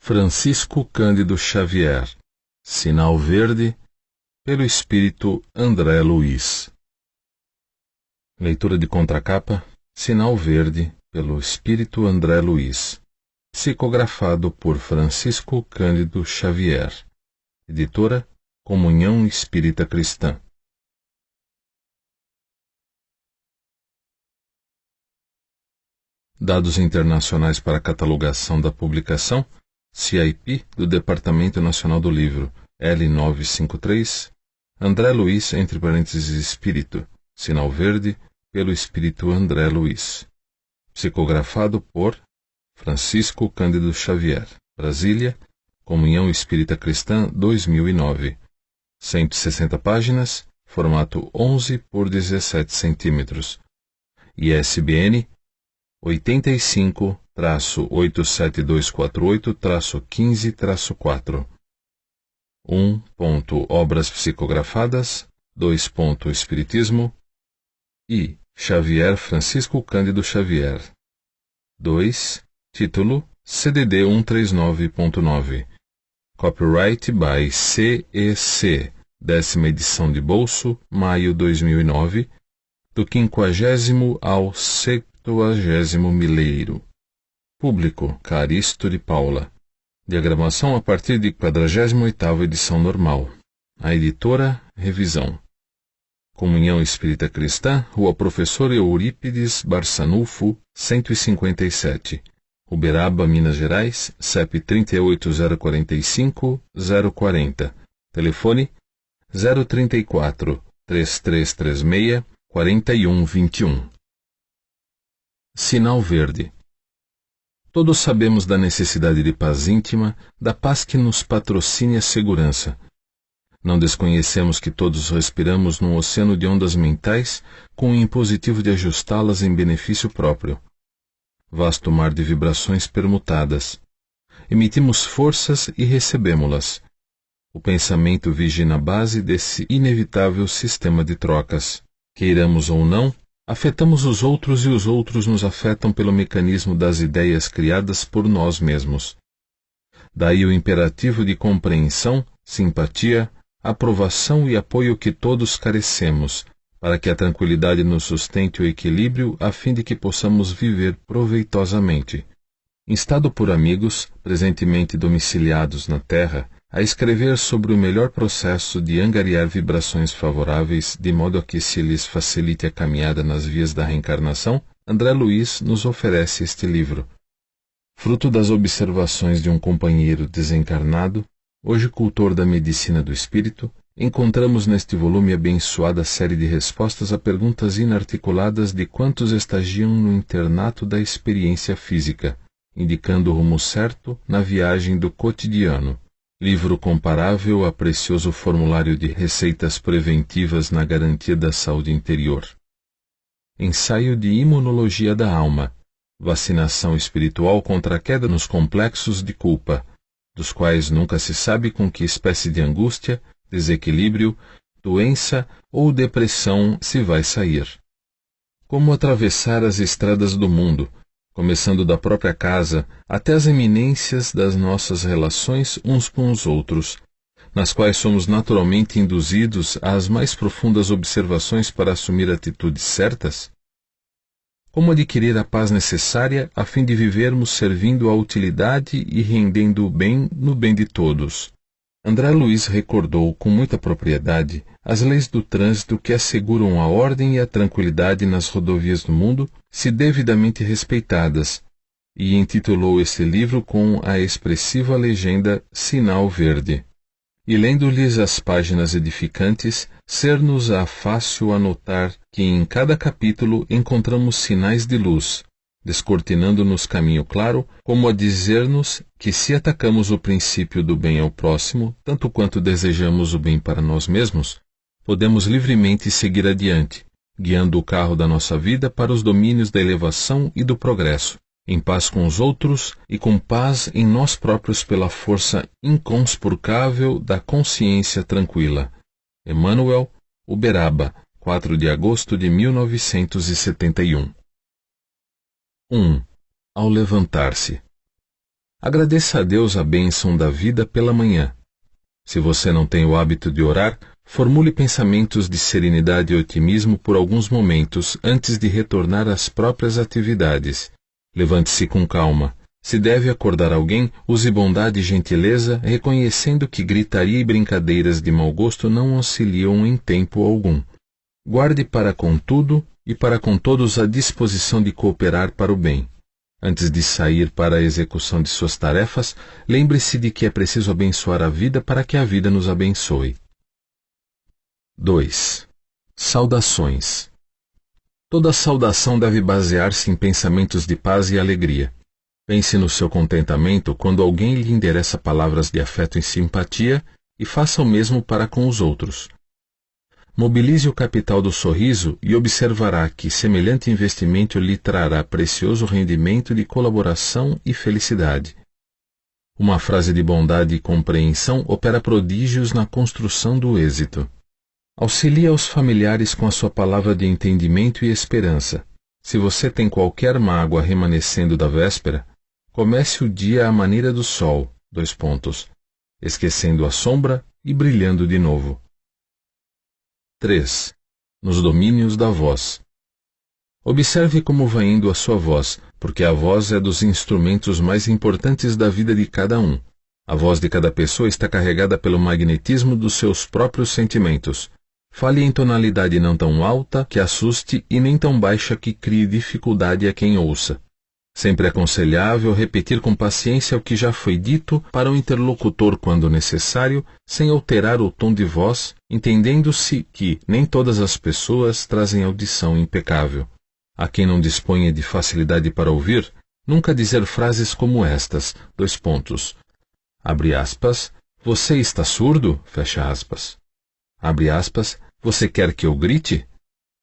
Francisco Cândido Xavier. Sinal verde, pelo espírito André Luiz. Leitura de contracapa. Sinal verde, pelo espírito André Luiz. Psicografado por Francisco Cândido Xavier. Editora Comunhão Espírita Cristã. Dados internacionais para catalogação da publicação: CIP do Departamento Nacional do Livro, L953, André Luiz, entre parênteses, espírito, sinal verde, pelo espírito André Luiz. Psicografado por Francisco Cândido Xavier. Brasília, Comunhão Espírita Cristã, 2009. 160 páginas, formato 11 por 17 centímetros. ISBN 85-87248-15-4. 1. Obras psicografadas. 2. Espiritismo. I. Xavier Francisco Cândido Xavier. 2. Título: CDD 139.9. Copyright by CEC. 10ª edição de bolso, maio 2009. Do 50º ao 70º milheiro. Público: Caristo de Paula. Diagramação a partir de 48ª edição normal. A editora, revisão. Comunhão Espírita Cristã, Rua Professor Eurípides Barçanufo, 157. Uberaba, Minas Gerais, CEP 38045040. Telefone 034 3336 4121. Sinal verde. Todos sabemos da necessidade de paz íntima, da paz que nos patrocine a segurança. Não desconhecemos que todos respiramos num oceano de ondas mentais com o impositivo de ajustá-las em benefício próprio. Vasto mar de vibrações permutadas. Emitimos forças e recebemo-las. O pensamento vive na base desse inevitável sistema de trocas. Queiramos ou não, afetamos os outros e os outros nos afetam pelo mecanismo das ideias criadas por nós mesmos. Daí o imperativo de compreensão, simpatia, aprovação e apoio que todos carecemos, para que a tranquilidade nos sustente o equilíbrio a fim de que possamos viver proveitosamente. Instado por amigos, presentemente domiciliados na Terra, a escrever sobre o melhor processo de angariar vibrações favoráveis de modo a que se lhes facilite a caminhada nas vias da reencarnação, André Luiz nos oferece este livro. Fruto das observações de um companheiro desencarnado, hoje cultor da medicina do espírito, encontramos neste volume abençoada série de respostas a perguntas inarticuladas de quantos estagiam no internato da experiência física, indicando o rumo certo na viagem do cotidiano. Livro comparável a precioso formulário de receitas preventivas na garantia da saúde interior. Ensaio de imunologia da alma. Vacinação espiritual contra a queda nos complexos de culpa, dos quais nunca se sabe com que espécie de angústia, desequilíbrio, doença ou depressão se vai sair. Como atravessar as estradas do mundo, começando da própria casa até as eminências das nossas relações uns com os outros, nas quais somos naturalmente induzidos às mais profundas observações para assumir atitudes certas? Como adquirir a paz necessária a fim de vivermos servindo à utilidade e rendendo o bem no bem de todos? André Luiz recordou com muita propriedade as leis do trânsito que asseguram a ordem e a tranquilidade nas rodovias do mundo, se devidamente respeitadas, e intitulou este livro com a expressiva legenda Sinal Verde. E lendo-lhes as páginas edificantes, ser-nos-á fácil anotar que em cada capítulo encontramos sinais de luz, descortinando-nos caminho claro, como a dizer-nos que se atacamos o princípio do bem ao próximo, tanto quanto desejamos o bem para nós mesmos, podemos livremente seguir adiante, guiando o carro da nossa vida para os domínios da elevação e do progresso, em paz com os outros e com paz em nós próprios pela força inconspurcável da consciência tranquila. Emmanuel, Uberaba, 4 de agosto de 1971. 1. Ao levantar-se. Agradeça a Deus a bênção da vida pela manhã. Se você não tem o hábito de orar, formule pensamentos de serenidade e otimismo por alguns momentos antes de retornar às próprias atividades. Levante-se com calma. Se deve acordar alguém, use bondade e gentileza, reconhecendo que gritaria e brincadeiras de mau gosto não auxiliam em tempo algum. Guarde para com tudo e para com todos a disposição de cooperar para o bem. Antes de sair para a execução de suas tarefas, lembre-se de que é preciso abençoar a vida para que a vida nos abençoe. 2. Saudações. Toda saudação deve basear-se em pensamentos de paz e alegria. Pense no seu contentamento quando alguém lhe endereça palavras de afeto e simpatia e faça o mesmo para com os outros. Mobilize o capital do sorriso e observará que semelhante investimento lhe trará precioso rendimento de colaboração e felicidade. Uma frase de bondade e compreensão opera prodígios na construção do êxito. Auxilie aos familiares com a sua palavra de entendimento e esperança. Se você tem qualquer mágoa remanescendo da véspera, comece o dia à maneira do sol, esquecendo a sombra e brilhando de novo. 3. Nos domínios da voz. Observe como vai indo a sua voz, porque a voz é dos instrumentos mais importantes da vida de cada um. A voz de cada pessoa está carregada pelo magnetismo dos seus próprios sentimentos. Fale em tonalidade não tão alta que assuste e nem tão baixa que crie dificuldade a quem ouça. Sempre é aconselhável repetir com paciência o que já foi dito para o interlocutor quando necessário, sem alterar o tom de voz, entendendo-se que nem todas as pessoas trazem audição impecável. A quem não disponha de facilidade para ouvir, nunca dizer frases como estas, abre aspas, você está surdo? Fecha aspas. Abre aspas, você quer que eu grite?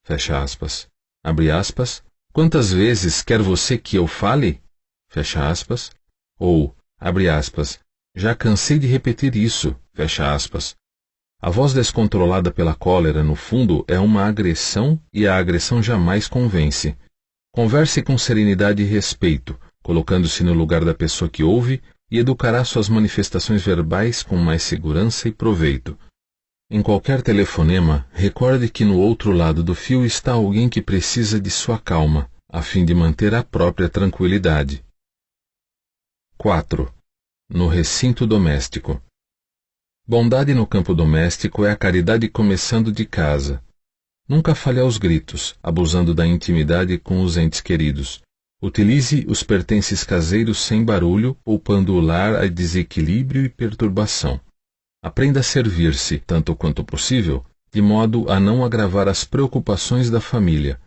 Fecha aspas. Abre aspas, quantas vezes quer você que eu fale? Fecha aspas. Ou, abre aspas, já cansei de repetir isso, fecha aspas. A voz descontrolada pela cólera, no fundo, é uma agressão e a agressão jamais convence. Converse com serenidade e respeito, colocando-se no lugar da pessoa que ouve e educará suas manifestações verbais com mais segurança e proveito. Em qualquer telefonema, recorde que no outro lado do fio está alguém que precisa de sua calma, a fim de manter a própria tranquilidade. 4. No recinto doméstico. Bondade no campo doméstico é a caridade começando de casa. Nunca fale aos gritos, abusando da intimidade com os entes queridos. Utilize os pertences caseiros sem barulho, poupando o lar a desequilíbrio e perturbação. Aprenda a servir-se, tanto quanto possível, de modo a não agravar as preocupações da família.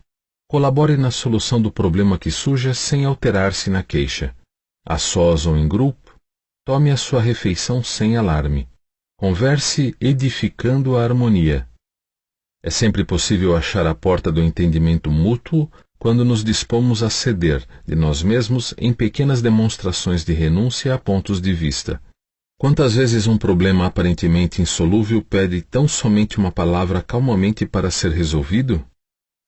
Colabore na solução do problema que surja sem alterar-se na queixa. A sós ou em grupo, tome a sua refeição sem alarme. Converse edificando a harmonia. É sempre possível achar a porta do entendimento mútuo quando nos dispomos a ceder de nós mesmos em pequenas demonstrações de renúncia a pontos de vista. Quantas vezes um problema aparentemente insolúvel pede tão somente uma palavra calmamente para ser resolvido?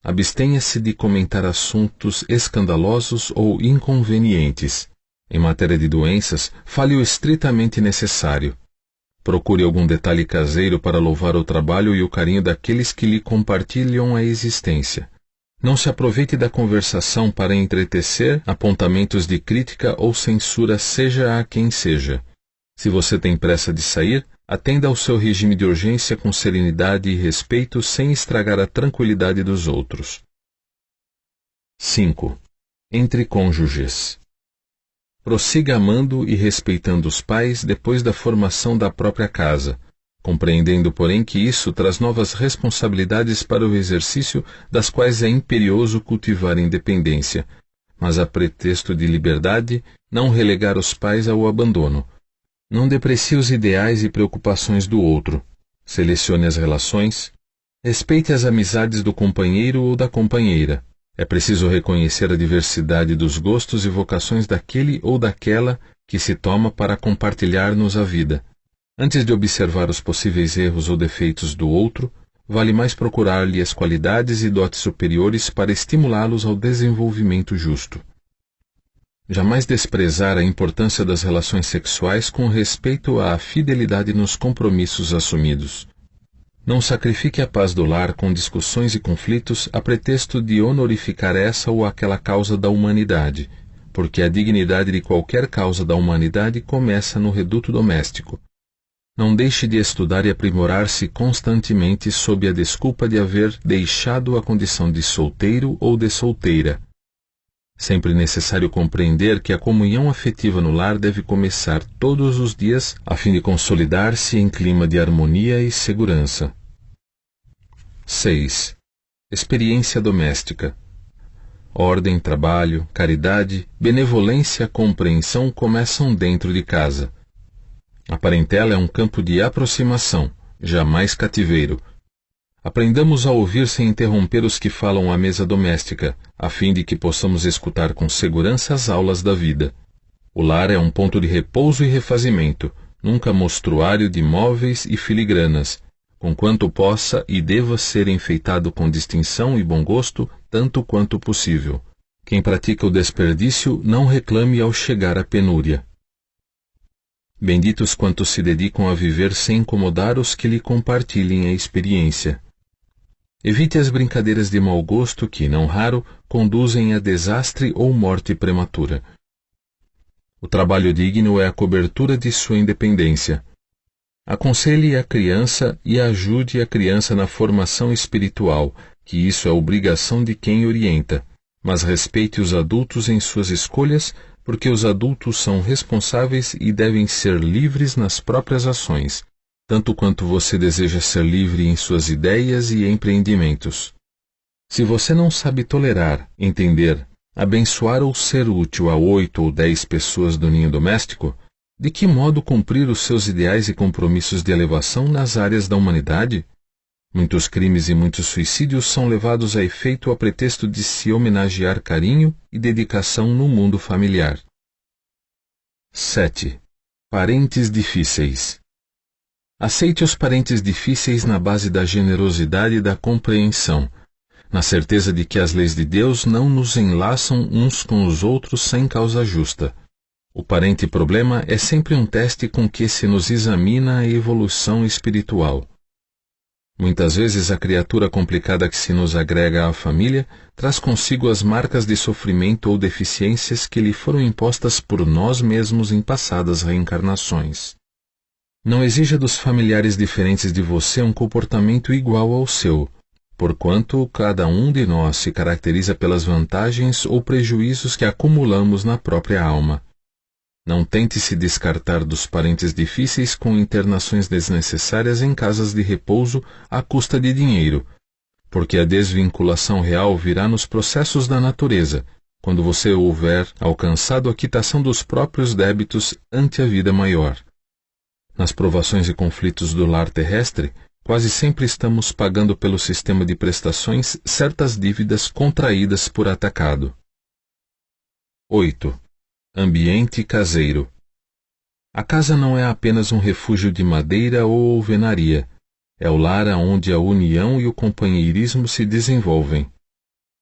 Abstenha-se de comentar assuntos escandalosos ou inconvenientes. Em matéria de doenças, fale o estritamente necessário. Procure algum detalhe caseiro para louvar o trabalho e o carinho daqueles que lhe compartilham a existência. Não se aproveite da conversação para entretecer apontamentos de crítica ou censura, seja a quem seja. Se você tem pressa de sair, atenda ao seu regime de urgência com serenidade e respeito sem estragar a tranquilidade dos outros. 5. Entre cônjuges. Prossiga amando e respeitando os pais depois da formação da própria casa, compreendendo, porém, que isso traz novas responsabilidades para o exercício das quais é imperioso cultivar independência, mas a pretexto de liberdade, não relegar os pais ao abandono. Não deprecie os ideais e preocupações do outro. Selecione as relações. Respeite as amizades do companheiro ou da companheira. É preciso reconhecer a diversidade dos gostos e vocações daquele ou daquela que se toma para compartilhar-nos a vida. Antes de observar os possíveis erros ou defeitos do outro, vale mais procurar-lhe as qualidades e dotes superiores para estimulá-los ao desenvolvimento justo. Jamais desprezar a importância das relações sexuais com respeito à fidelidade nos compromissos assumidos. Não sacrifique a paz do lar com discussões e conflitos a pretexto de honorificar essa ou aquela causa da humanidade, porque a dignidade de qualquer causa da humanidade começa no reduto doméstico. Não deixe de estudar e aprimorar-se constantemente sob a desculpa de haver deixado a condição de solteiro ou de solteira. Sempre necessário compreender que a comunhão afetiva no lar deve começar todos os dias a fim de consolidar-se em clima de harmonia e segurança. 6. Experiência doméstica. Ordem, trabalho, caridade, benevolência, compreensão começam dentro de casa. A parentela é um campo de aproximação, jamais cativeiro. Aprendamos a ouvir sem interromper os que falam à mesa doméstica, a fim de que possamos escutar com segurança as aulas da vida. O lar é um ponto de repouso e refazimento, nunca mostruário de móveis e filigranas, conquanto possa e deva ser enfeitado com distinção e bom gosto, tanto quanto possível. Quem pratica o desperdício não reclame ao chegar à penúria. Benditos quantos se dedicam a viver sem incomodar os que lhe compartilhem a experiência. Evite as brincadeiras de mau gosto que, não raro, conduzem a desastre ou morte prematura. O trabalho digno é a cobertura de sua independência. Aconselhe a criança e ajude a criança na formação espiritual, que isso é obrigação de quem orienta, mas respeite os adultos em suas escolhas, porque os adultos são responsáveis e devem ser livres nas próprias ações, tanto quanto você deseja ser livre em suas ideias e empreendimentos. Se você não sabe tolerar, entender, abençoar ou ser útil a 8 ou 10 pessoas do ninho doméstico, de que modo cumprir os seus ideais e compromissos de elevação nas áreas da humanidade? Muitos crimes e muitos suicídios são levados a efeito a pretexto de se homenagear carinho e dedicação no mundo familiar. 7. Parentes difíceis. Aceite os parentes difíceis na base da generosidade e da compreensão, na certeza de que as leis de Deus não nos enlaçam uns com os outros sem causa justa. O parente problema é sempre um teste com que se nos examina a evolução espiritual. Muitas vezes a criatura complicada que se nos agrega à família traz consigo as marcas de sofrimento ou deficiências que lhe foram impostas por nós mesmos em passadas reencarnações. Não exija dos familiares diferentes de você um comportamento igual ao seu, porquanto cada um de nós se caracteriza pelas vantagens ou prejuízos que acumulamos na própria alma. Não tente se descartar dos parentes difíceis com internações desnecessárias em casas de repouso à custa de dinheiro, porque a desvinculação real virá nos processos da natureza, quando você houver alcançado a quitação dos próprios débitos ante a vida maior. Nas provações e conflitos do lar terrestre, quase sempre estamos pagando pelo sistema de prestações certas dívidas contraídas por atacado. 8. Ambiente caseiro. A casa não é apenas um refúgio de madeira ou alvenaria. É o lar onde a união e o companheirismo se desenvolvem.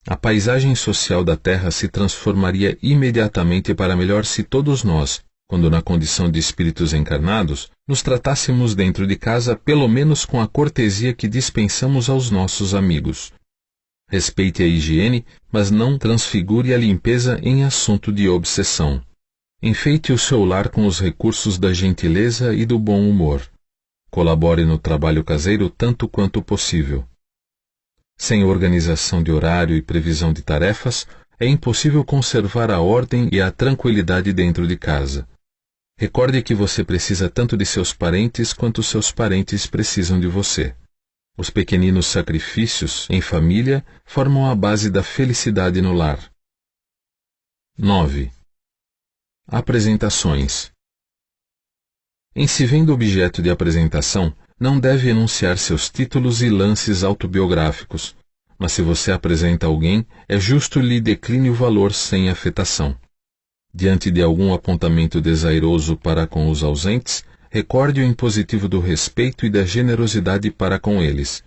A paisagem social da Terra se transformaria imediatamente para melhor se todos nós, quando na condição de espíritos encarnados, nos tratássemos dentro de casa pelo menos com a cortesia que dispensamos aos nossos amigos. Respeite a higiene, mas não transfigure a limpeza em assunto de obsessão. Enfeite o seu lar com os recursos da gentileza e do bom humor. Colabore no trabalho caseiro tanto quanto possível. Sem organização de horário e previsão de tarefas, é impossível conservar a ordem e a tranquilidade dentro de casa. Recorde que você precisa tanto de seus parentes quanto seus parentes precisam de você. Os pequeninos sacrifícios em família formam a base da felicidade no lar. 9. Apresentações. Em se vendo objeto de apresentação, não deve enunciar seus títulos e lances autobiográficos, mas se você apresenta alguém, é justo lhe decline o valor sem afetação. Diante de algum apontamento desairoso para com os ausentes, recorde o impositivo do respeito e da generosidade para com eles.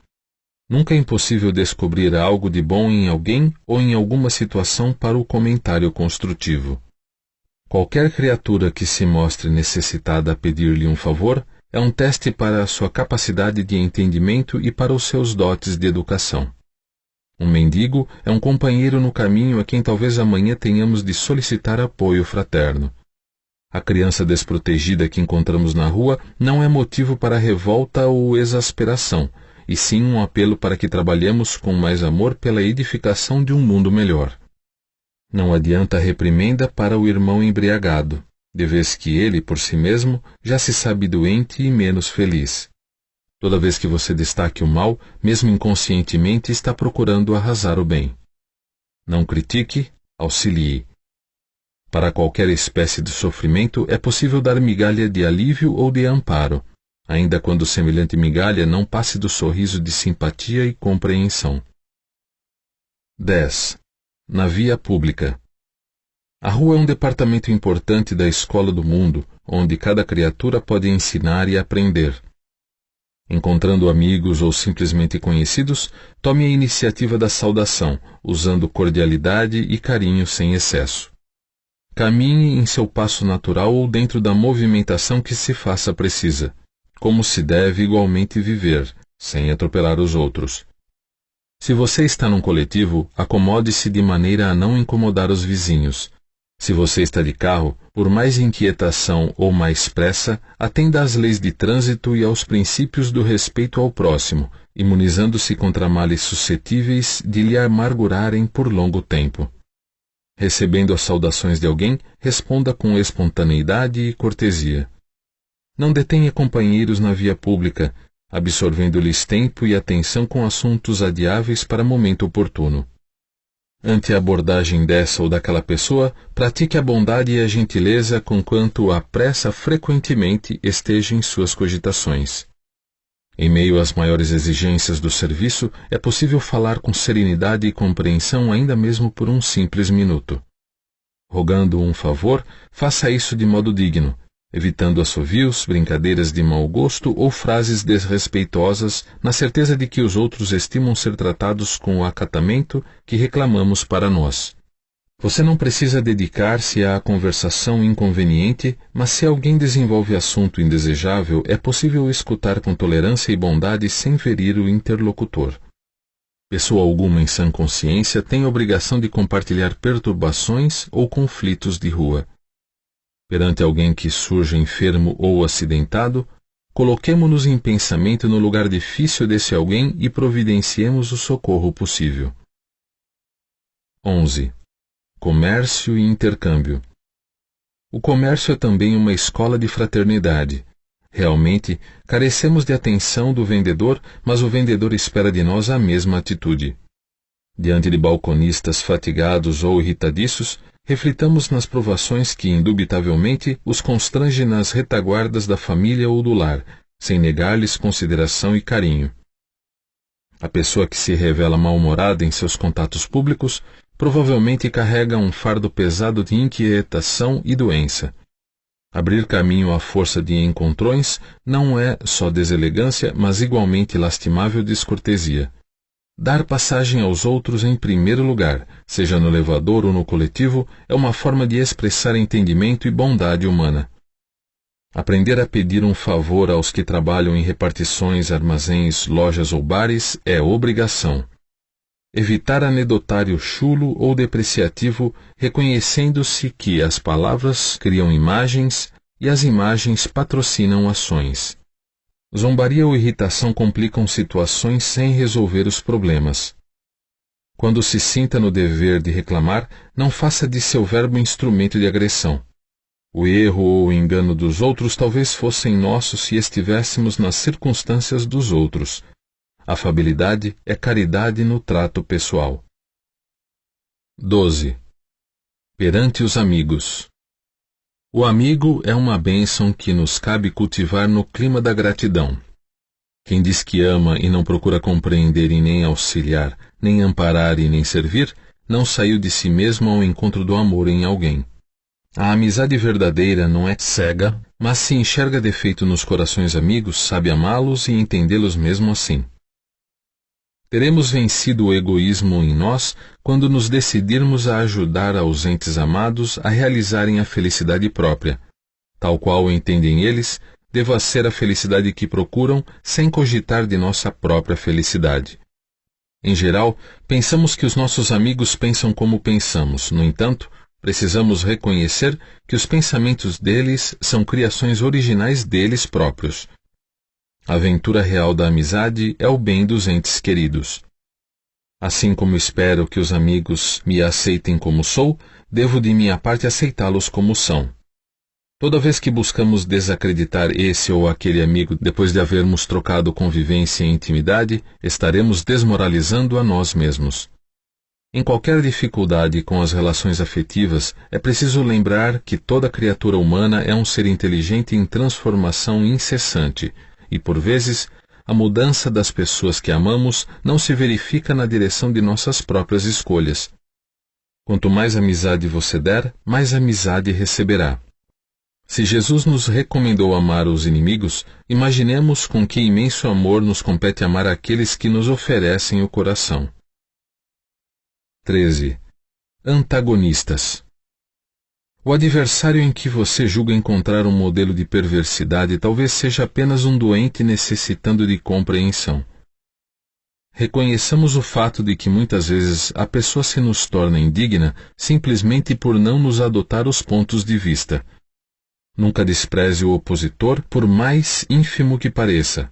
Nunca é impossível descobrir algo de bom em alguém ou em alguma situação para o comentário construtivo. Qualquer criatura que se mostre necessitada a pedir-lhe um favor é um teste para a sua capacidade de entendimento e para os seus dotes de educação. Um mendigo é um companheiro no caminho a quem talvez amanhã tenhamos de solicitar apoio fraterno. A criança desprotegida que encontramos na rua não é motivo para revolta ou exasperação, e sim um apelo para que trabalhemos com mais amor pela edificação de um mundo melhor. Não adianta reprimenda para o irmão embriagado, de vez que ele, por si mesmo, já se sabe doente e menos feliz. Toda vez que você destaque o mal, mesmo inconscientemente, está procurando arrasar o bem. Não critique, auxilie. Para qualquer espécie de sofrimento é possível dar migalha de alívio ou de amparo, ainda quando semelhante migalha não passe do sorriso de simpatia e compreensão. 10. Na via pública. A rua é um departamento importante da escola do mundo, onde cada criatura pode ensinar e aprender. Encontrando amigos ou simplesmente conhecidos, tome a iniciativa da saudação, usando cordialidade e carinho sem excesso. Caminhe em seu passo natural ou dentro da movimentação que se faça precisa, como se deve igualmente viver, sem atropelar os outros. Se você está num coletivo, acomode-se de maneira a não incomodar os vizinhos. Se você está de carro, por mais inquietação ou mais pressa, atenda às leis de trânsito e aos princípios do respeito ao próximo, imunizando-se contra males suscetíveis de lhe amargurarem por longo tempo. Recebendo as saudações de alguém, responda com espontaneidade e cortesia. Não detenha companheiros na via pública, absorvendo-lhes tempo e atenção com assuntos adiáveis para momento oportuno. Ante a abordagem dessa ou daquela pessoa, pratique a bondade e a gentileza conquanto a pressa frequentemente esteja em suas cogitações. Em meio às maiores exigências do serviço, é possível falar com serenidade e compreensão ainda mesmo por um simples minuto. Rogando um favor, faça isso de modo digno, evitando assovios, brincadeiras de mau gosto ou frases desrespeitosas, na certeza de que os outros estimam ser tratados com o acatamento que reclamamos para nós. Você não precisa dedicar-se à conversação inconveniente, mas se alguém desenvolve assunto indesejável, é possível escutar com tolerância e bondade sem ferir o interlocutor. Pessoa alguma em sã consciência tem obrigação de compartilhar perturbações ou conflitos de rua. Perante alguém que surja enfermo ou acidentado, coloquemo-nos em pensamento no lugar difícil desse alguém e providenciemos o socorro possível. 11. Comércio e intercâmbio. O comércio é também uma escola de fraternidade. Realmente, carecemos de atenção do vendedor, mas o vendedor espera de nós a mesma atitude. Diante de balconistas fatigados ou irritadiços, reflitamos nas provações que, indubitavelmente, os constrange nas retaguardas da família ou do lar, sem negar-lhes consideração e carinho. A pessoa que se revela mal-humorada em seus contatos públicos provavelmente carrega um fardo pesado de inquietação e doença. Abrir caminho à força de encontrões não é só deselegância, mas igualmente lastimável descortesia. Dar passagem aos outros em primeiro lugar, seja no elevador ou no coletivo, é uma forma de expressar entendimento e bondade humana. Aprender a pedir um favor aos que trabalham em repartições, armazéns, lojas ou bares é obrigação. Evitar anedotário chulo ou depreciativo, reconhecendo-se que as palavras criam imagens e as imagens patrocinam ações. Zombaria ou irritação complicam situações sem resolver os problemas. Quando se sinta no dever de reclamar, não faça de seu verbo instrumento de agressão. O erro ou o engano dos outros talvez fossem nossos se estivéssemos nas circunstâncias dos outros. Afabilidade é caridade no trato pessoal. 12. Perante os amigos. O amigo é uma bênção que nos cabe cultivar no clima da gratidão. Quem diz que ama e não procura compreender e nem auxiliar, nem amparar e nem servir, não saiu de si mesmo ao encontro do amor em alguém. A amizade verdadeira não é cega, mas se enxerga defeito nos corações amigos, sabe amá-los e entendê-los mesmo assim. Teremos vencido o egoísmo em nós quando nos decidirmos a ajudar aos entes amados a realizarem a felicidade própria. Tal qual entendem eles, deva ser a felicidade que procuram sem cogitar de nossa própria felicidade. Em geral, pensamos que os nossos amigos pensam como pensamos. No entanto, precisamos reconhecer que os pensamentos deles são criações originais deles próprios. A aventura real da amizade é o bem dos entes queridos. Assim como espero que os amigos me aceitem como sou, devo de minha parte aceitá-los como são. Toda vez que buscamos desacreditar esse ou aquele amigo depois de havermos trocado convivência e intimidade, estaremos desmoralizando a nós mesmos. Em qualquer dificuldade com as relações afetivas, é preciso lembrar que toda criatura humana é um ser inteligente em transformação incessante, e por vezes, a mudança das pessoas que amamos não se verifica na direção de nossas próprias escolhas. Quanto mais amizade você der, mais amizade receberá. Se Jesus nos recomendou amar os inimigos, imaginemos com que imenso amor nos compete amar aqueles que nos oferecem o coração. 13. Antagonistas. O adversário em que você julga encontrar um modelo de perversidade talvez seja apenas um doente necessitando de compreensão. Reconheçamos o fato de que muitas vezes a pessoa se nos torna indigna simplesmente por não nos adotar os pontos de vista. Nunca despreze o opositor, por mais ínfimo que pareça.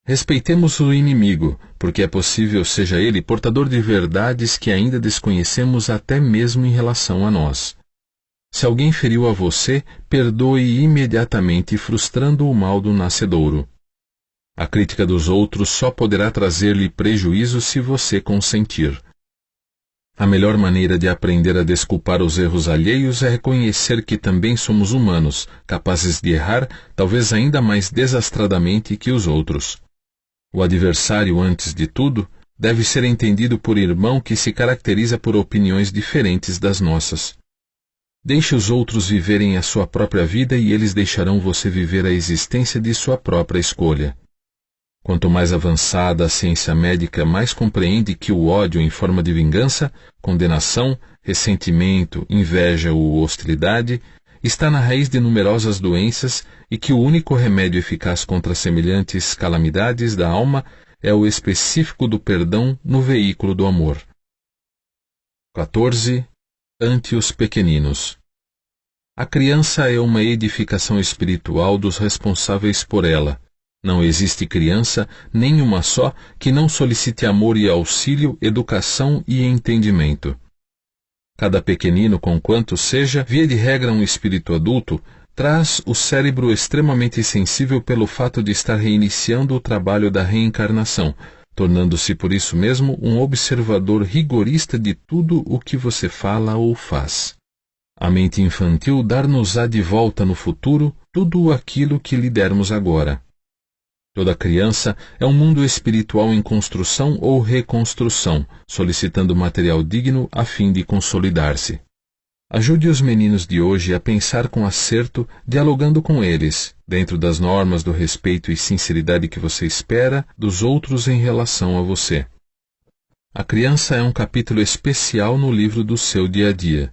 Respeitemos o inimigo, porque é possível seja ele portador de verdades que ainda desconhecemos até mesmo em relação a nós. Se alguém feriu a você, perdoe imediatamente, frustrando o mal do nascedouro. A crítica dos outros só poderá trazer-lhe prejuízo se você consentir. A melhor maneira de aprender a desculpar os erros alheios é reconhecer que também somos humanos, capazes de errar, talvez ainda mais desastradamente que os outros. O adversário, antes de tudo, deve ser entendido por irmão que se caracteriza por opiniões diferentes das nossas. Deixe os outros viverem a sua própria vida e eles deixarão você viver a existência de sua própria escolha. Quanto mais avançada a ciência médica, mais compreende que o ódio em forma de vingança, condenação, ressentimento, inveja ou hostilidade está na raiz de numerosas doenças e que o único remédio eficaz contra semelhantes calamidades da alma é o específico do perdão no veículo do amor. 14. Ante os pequeninos. A criança é uma edificação espiritual dos responsáveis por ela. Não existe criança, nem uma só, que não solicite amor e auxílio, educação e entendimento. Cada pequenino, conquanto seja, via de regra um espírito adulto, traz o cérebro extremamente sensível pelo fato de estar reiniciando o trabalho da reencarnação, tornando-se por isso mesmo um observador rigorista de tudo o que você fala ou faz. A mente infantil dar-nos-á de volta no futuro tudo aquilo que lhe dermos agora. Toda criança é um mundo espiritual em construção ou reconstrução, solicitando material digno a fim de consolidar-se. Ajude os meninos de hoje a pensar com acerto, dialogando com eles, dentro das normas do respeito e sinceridade que você espera dos outros em relação a você. A criança é um capítulo especial no livro do seu dia a dia.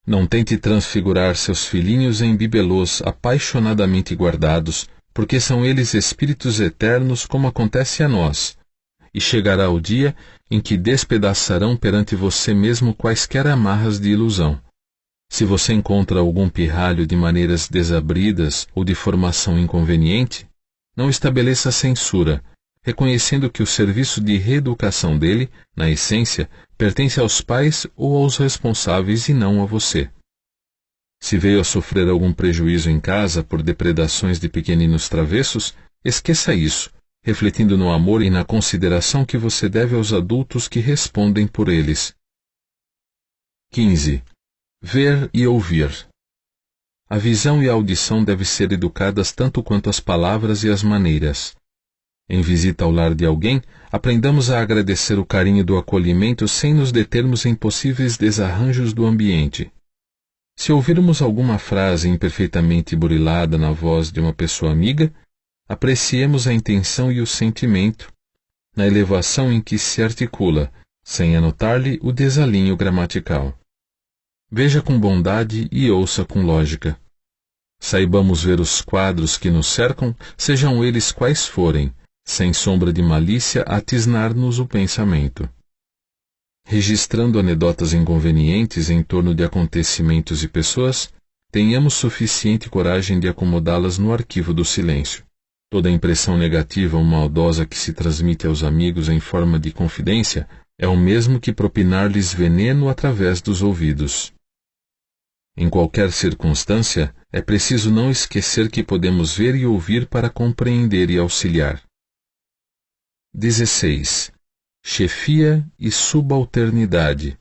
Não tente transfigurar seus filhinhos em bibelôs apaixonadamente guardados, porque são eles espíritos eternos como acontece a nós, e chegará o dia em que despedaçarão perante você mesmo quaisquer amarras de ilusão. Se você encontra algum pirralho de maneiras desabridas ou de formação inconveniente, não estabeleça censura, reconhecendo que o serviço de reeducação dele, na essência, pertence aos pais ou aos responsáveis e não a você. Se veio a sofrer algum prejuízo em casa por depredações de pequeninos travessos, esqueça isso, refletindo no amor e na consideração que você deve aos adultos que respondem por eles. 15. Ver e ouvir. A visão e a audição devem ser educadas tanto quanto as palavras e as maneiras. Em visita ao lar de alguém, aprendamos a agradecer o carinho do acolhimento sem nos determos em possíveis desarranjos do ambiente. Se ouvirmos alguma frase imperfeitamente burilada na voz de uma pessoa amiga, apreciemos a intenção e o sentimento, na elevação em que se articula, sem anotar-lhe o desalinho gramatical. Veja com bondade e ouça com lógica. Saibamos ver os quadros que nos cercam, sejam eles quais forem, sem sombra de malícia a tisnar-nos o pensamento. Registrando anedotas inconvenientes em torno de acontecimentos e pessoas, tenhamos suficiente coragem de acomodá-las no arquivo do silêncio. Toda impressão negativa ou maldosa que se transmite aos amigos em forma de confidência é o mesmo que propinar-lhes veneno através dos ouvidos. Em qualquer circunstância, é preciso não esquecer que podemos ver e ouvir para compreender e auxiliar. 16. Chefia e subalternidade.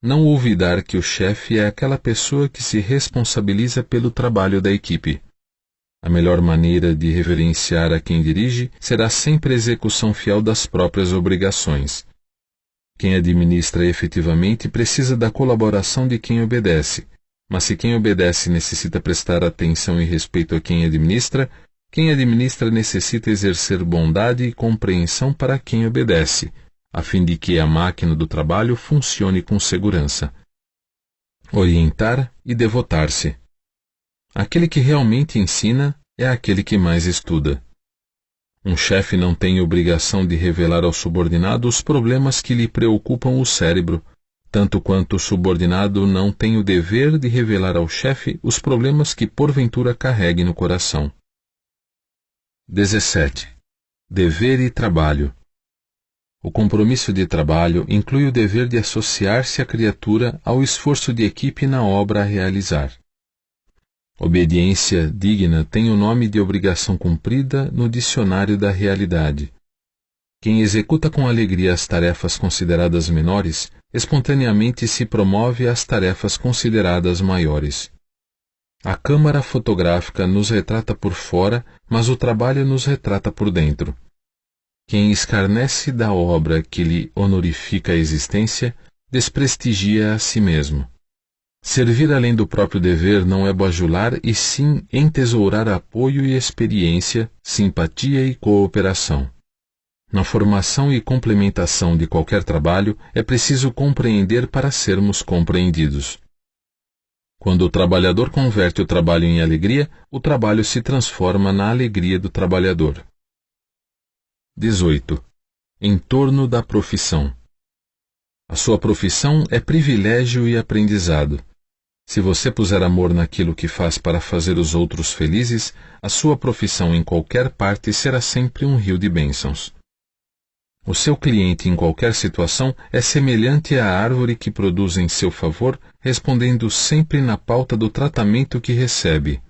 Não olvidar que o chefe é aquela pessoa que se responsabiliza pelo trabalho da equipe. A melhor maneira de reverenciar a quem dirige será sempre a execução fiel das próprias obrigações. Quem administra efetivamente precisa da colaboração de quem obedece, mas se quem obedece necessita prestar atenção e respeito a quem administra necessita exercer bondade e compreensão para quem obedece, a fim de que a máquina do trabalho funcione com segurança. Orientar e devotar-se. Aquele que realmente ensina é aquele que mais estuda. Um chefe não tem obrigação de revelar ao subordinado os problemas que lhe preocupam o cérebro, tanto quanto o subordinado não tem o dever de revelar ao chefe os problemas que porventura carregue no coração. 17. Dever e trabalho. O compromisso de trabalho inclui o dever de associar-se à criatura ao esforço de equipe na obra a realizar. Obediência digna tem o nome de obrigação cumprida no dicionário da realidade. Quem executa com alegria as tarefas consideradas menores, espontaneamente se promove às tarefas consideradas maiores. A câmara fotográfica nos retrata por fora, mas o trabalho nos retrata por dentro. Quem escarnece da obra que lhe honorifica a existência, desprestigia a si mesmo. Servir além do próprio dever não é bajular e sim entesourar apoio e experiência, simpatia e cooperação. Na formação e complementação de qualquer trabalho, é preciso compreender para sermos compreendidos. Quando o trabalhador converte o trabalho em alegria, o trabalho se transforma na alegria do trabalhador. 18. Em torno da profissão. A sua profissão é privilégio e aprendizado. Se você puser amor naquilo que faz para fazer os outros felizes, a sua profissão em qualquer parte será sempre um rio de bênçãos. O seu cliente em qualquer situação é semelhante à árvore que produz em seu favor, respondendo sempre na pauta do tratamento que recebe.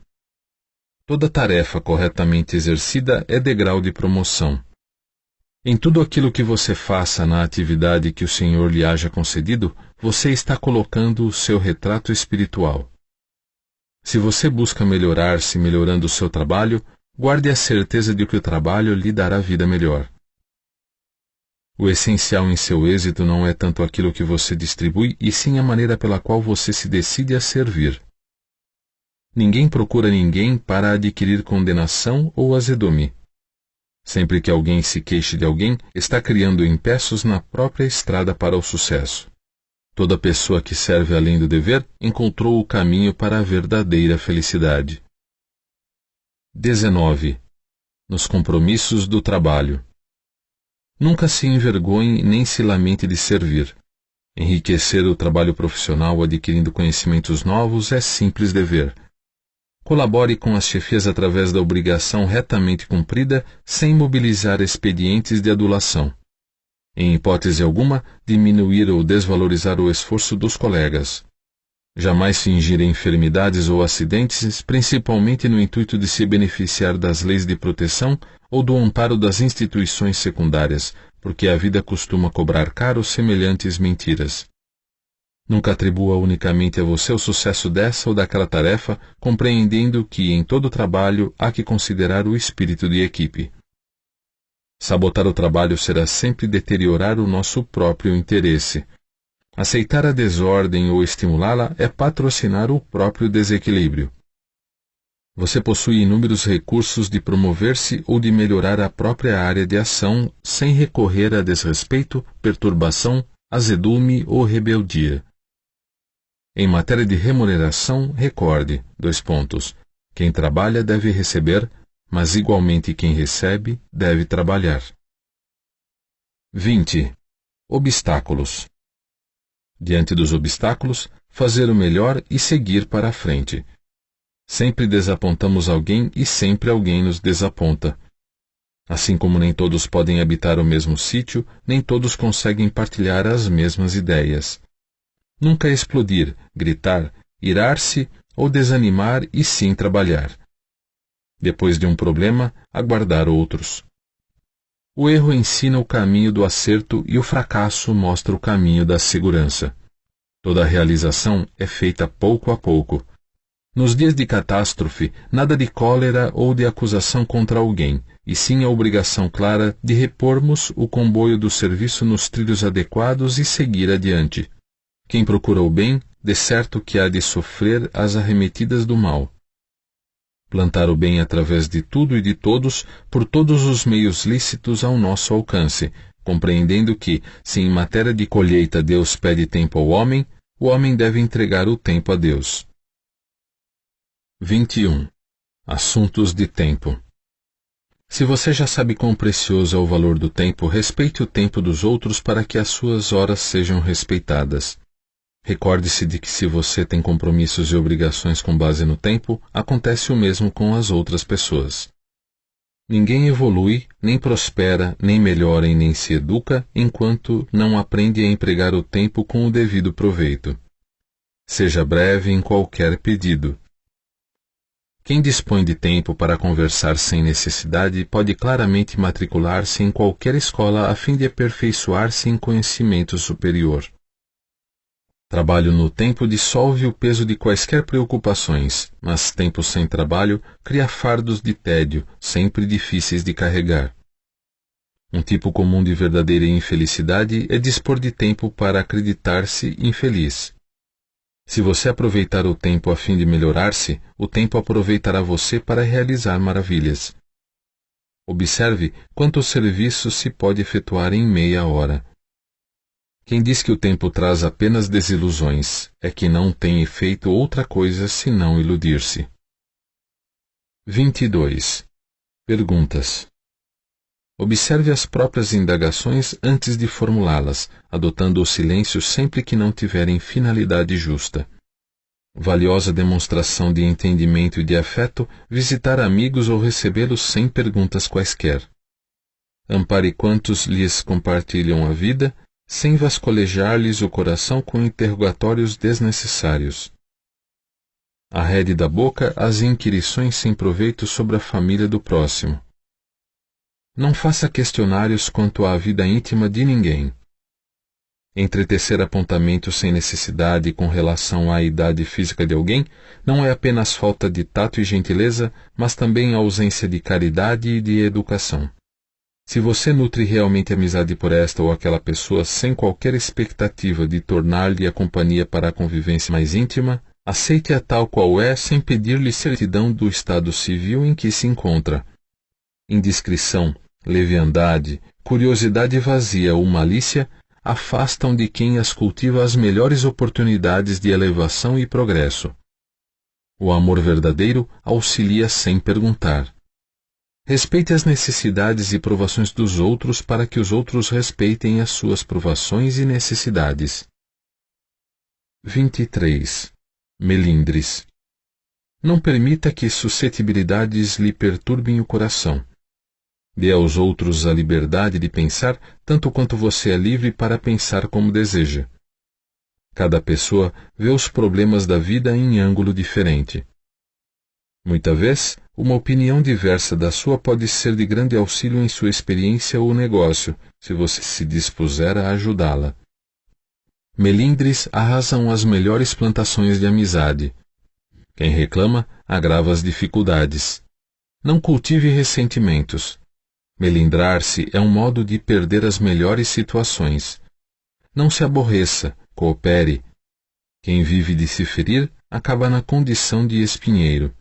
Toda tarefa corretamente exercida é degrau de promoção. Em tudo aquilo que você faça na atividade que o Senhor lhe haja concedido, você está colocando o seu retrato espiritual. Se você busca melhorar-se melhorando o seu trabalho, guarde a certeza de que o trabalho lhe dará vida melhor. O essencial em seu êxito não é tanto aquilo que você distribui, e sim a maneira pela qual você se decide a servir. Ninguém procura ninguém para adquirir condenação ou azedume. Sempre que alguém se queixe de alguém, está criando empeços na própria estrada para o sucesso. Toda pessoa que serve além do dever encontrou o caminho para a verdadeira felicidade. 19. Nos compromissos do trabalho. Nunca se envergonhe nem se lamente de servir. Enriquecer o trabalho profissional adquirindo conhecimentos novos é simples dever. Colabore com as chefias através da obrigação retamente cumprida, sem mobilizar expedientes de adulação. Em hipótese alguma, diminuir ou desvalorizar o esforço dos colegas. Jamais fingir enfermidades ou acidentes, principalmente no intuito de se beneficiar das leis de proteção ou do amparo das instituições secundárias, porque a vida costuma cobrar caro semelhantes mentiras. Nunca atribua unicamente a você o sucesso dessa ou daquela tarefa, compreendendo que em todo trabalho há que considerar o espírito de equipe. Sabotar o trabalho será sempre deteriorar o nosso próprio interesse. Aceitar a desordem ou estimulá-la é patrocinar o próprio desequilíbrio. Você possui inúmeros recursos de promover-se ou de melhorar a própria área de ação sem recorrer a desrespeito, perturbação, azedume ou rebeldia. Em matéria de remuneração, recorde: quem trabalha deve receber, mas igualmente quem recebe deve trabalhar. 20. Obstáculos. Diante dos obstáculos, fazer o melhor e seguir para a frente. Sempre desapontamos alguém e sempre alguém nos desaponta. Assim como nem todos podem habitar o mesmo sítio, nem todos conseguem partilhar as mesmas ideias. Nunca explodir, gritar, irar-se ou desanimar e sim trabalhar. Depois de um problema, aguardar outros. O erro ensina o caminho do acerto e o fracasso mostra o caminho da segurança. Toda realização é feita pouco a pouco. Nos dias de catástrofe, nada de cólera ou de acusação contra alguém, e sim a obrigação clara de repormos o comboio do serviço nos trilhos adequados e seguir adiante. Quem procura o bem, de certo que há de sofrer as arremetidas do mal. Plantar o bem através de tudo e de todos, por todos os meios lícitos ao nosso alcance, compreendendo que, se em matéria de colheita Deus pede tempo ao homem, o homem deve entregar o tempo a Deus. 21. Assuntos de tempo. Se você já sabe quão precioso é o valor do tempo, respeite o tempo dos outros para que as suas horas sejam respeitadas. Recorde-se de que se você tem compromissos e obrigações com base no tempo, acontece o mesmo com as outras pessoas. Ninguém evolui, nem prospera, nem melhora e nem se educa enquanto não aprende a empregar o tempo com o devido proveito. Seja breve em qualquer pedido. Quem dispõe de tempo para conversar sem necessidade pode claramente matricular-se em qualquer escola a fim de aperfeiçoar-se em conhecimento superior. Trabalho no tempo dissolve o peso de quaisquer preocupações, mas tempo sem trabalho cria fardos de tédio, sempre difíceis de carregar. Um tipo comum de verdadeira infelicidade é dispor de tempo para acreditar-se infeliz. Se você aproveitar o tempo a fim de melhorar-se, o tempo aproveitará você para realizar maravilhas. Observe quantos serviços se pode efetuar em meia hora. Quem diz que o tempo traz apenas desilusões é que não tem feito outra coisa senão iludir-se. 22. Perguntas. Observe as próprias indagações antes de formulá-las, adotando o silêncio sempre que não tiverem finalidade justa. Valiosa demonstração de entendimento e de afeto, visitar amigos ou recebê-los sem perguntas quaisquer. Ampare quantos lhes compartilham a vida, sem vascolejar-lhes o coração com interrogatórios desnecessários. Arrede da boca as inquirições sem proveito sobre a família do próximo. Não faça questionários quanto à vida íntima de ninguém. Entretecer apontamentos sem necessidade com relação à idade física de alguém não é apenas falta de tato e gentileza, mas também ausência de caridade e de educação. Se você nutre realmente amizade por esta ou aquela pessoa sem qualquer expectativa de tornar-lhe a companhia para a convivência mais íntima, aceite-a tal qual é sem pedir-lhe certidão do estado civil em que se encontra. Indiscrição, leviandade, curiosidade vazia ou malícia afastam de quem as cultiva as melhores oportunidades de elevação e progresso. O amor verdadeiro auxilia sem perguntar. Respeite as necessidades e provações dos outros para que os outros respeitem as suas provações e necessidades. 23. Melindres. Não permita que suscetibilidades lhe perturbem o coração. Dê aos outros a liberdade de pensar tanto quanto você é livre para pensar como deseja. Cada pessoa vê os problemas da vida em ângulo diferente. Muita vez, uma opinião diversa da sua pode ser de grande auxílio em sua experiência ou negócio, se você se dispuser a ajudá-la. Melindres arrasam as melhores plantações de amizade. Quem reclama, agrava as dificuldades. Não cultive ressentimentos. Melindrar-se é um modo de perder as melhores situações. Não se aborreça, coopere. Quem vive de se ferir, acaba na condição de espinheiro.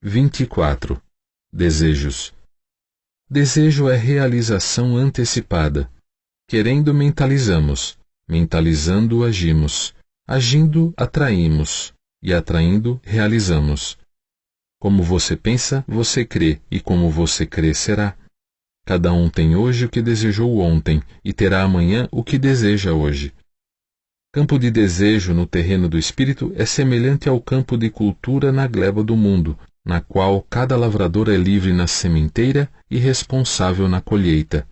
24. Desejos. Desejo é realização antecipada. Querendo, mentalizamos. Mentalizando, agimos. Agindo, atraímos. E atraindo, realizamos. Como você pensa, você crê, e como você crê, será. Cada um tem hoje o que desejou ontem, e terá amanhã o que deseja hoje. Campo de desejo no terreno do espírito é semelhante ao campo de cultura na gleba do mundo, na qual cada lavrador é livre na sementeira e responsável na colheita.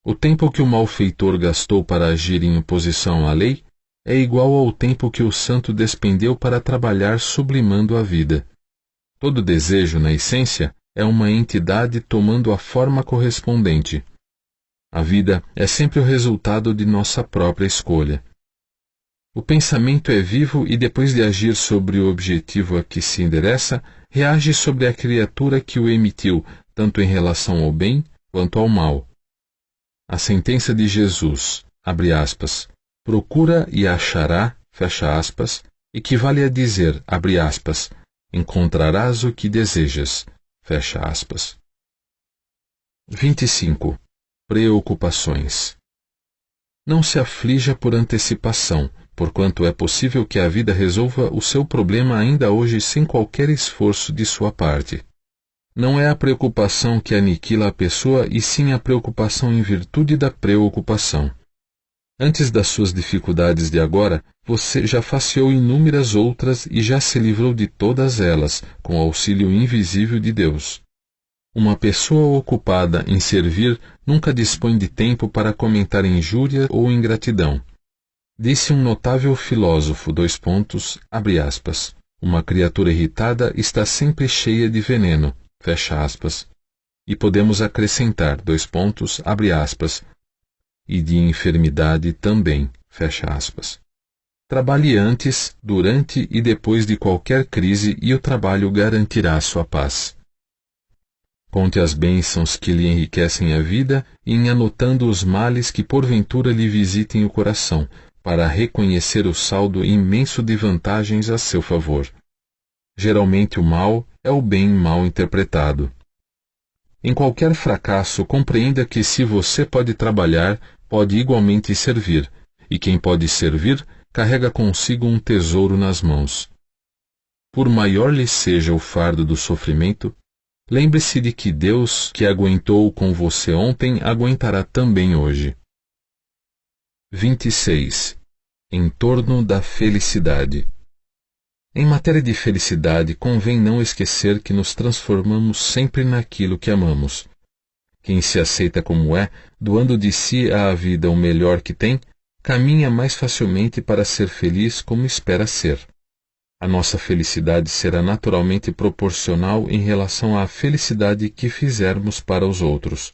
O tempo que o malfeitor gastou para agir em oposição à lei é igual ao tempo que o santo despendeu para trabalhar sublimando a vida. Todo desejo, na essência, é uma entidade tomando a forma correspondente. A vida é sempre o resultado de nossa própria escolha. O pensamento é vivo e, depois de agir sobre o objetivo a que se endereça, reage sobre a criatura que o emitiu, tanto em relação ao bem quanto ao mal. A sentença de Jesus, abre aspas, procura e achará, fecha aspas, equivale a dizer, abre aspas, encontrarás o que desejas, fecha aspas. 25. Preocupações. Não se aflija por antecipação, porquanto é possível que a vida resolva o seu problema ainda hoje sem qualquer esforço de sua parte. Não é a preocupação que aniquila a pessoa, e sim a preocupação em virtude da preocupação. Antes das suas dificuldades de agora, você já faceou inúmeras outras e já se livrou de todas elas, com o auxílio invisível de Deus. Uma pessoa ocupada em servir nunca dispõe de tempo para comentar injúria ou ingratidão. Disse um notável filósofo, abre aspas, uma criatura irritada está sempre cheia de veneno, fecha aspas. E podemos acrescentar, abre aspas, e de enfermidade também, fecha aspas. Trabalhe antes, durante e depois de qualquer crise e o trabalho garantirá sua paz. Conte as bênçãos que lhe enriquecem a vida e em anotando os males que porventura lhe visitem o coração, para reconhecer o saldo imenso de vantagens a seu favor. Geralmente o mal é o bem mal interpretado. Em qualquer fracasso, compreenda que se você pode trabalhar, pode igualmente servir, e quem pode servir, carrega consigo um tesouro nas mãos. Por maior lhe seja o fardo do sofrimento, lembre-se de que Deus, que aguentou com você ontem, aguentará também hoje. 26. Em torno da felicidade. Em matéria de felicidade, convém não esquecer que nos transformamos sempre naquilo que amamos. Quem se aceita como é, doando de si à vida o melhor que tem, caminha mais facilmente para ser feliz como espera ser. A nossa felicidade será naturalmente proporcional em relação à felicidade que fizermos para os outros.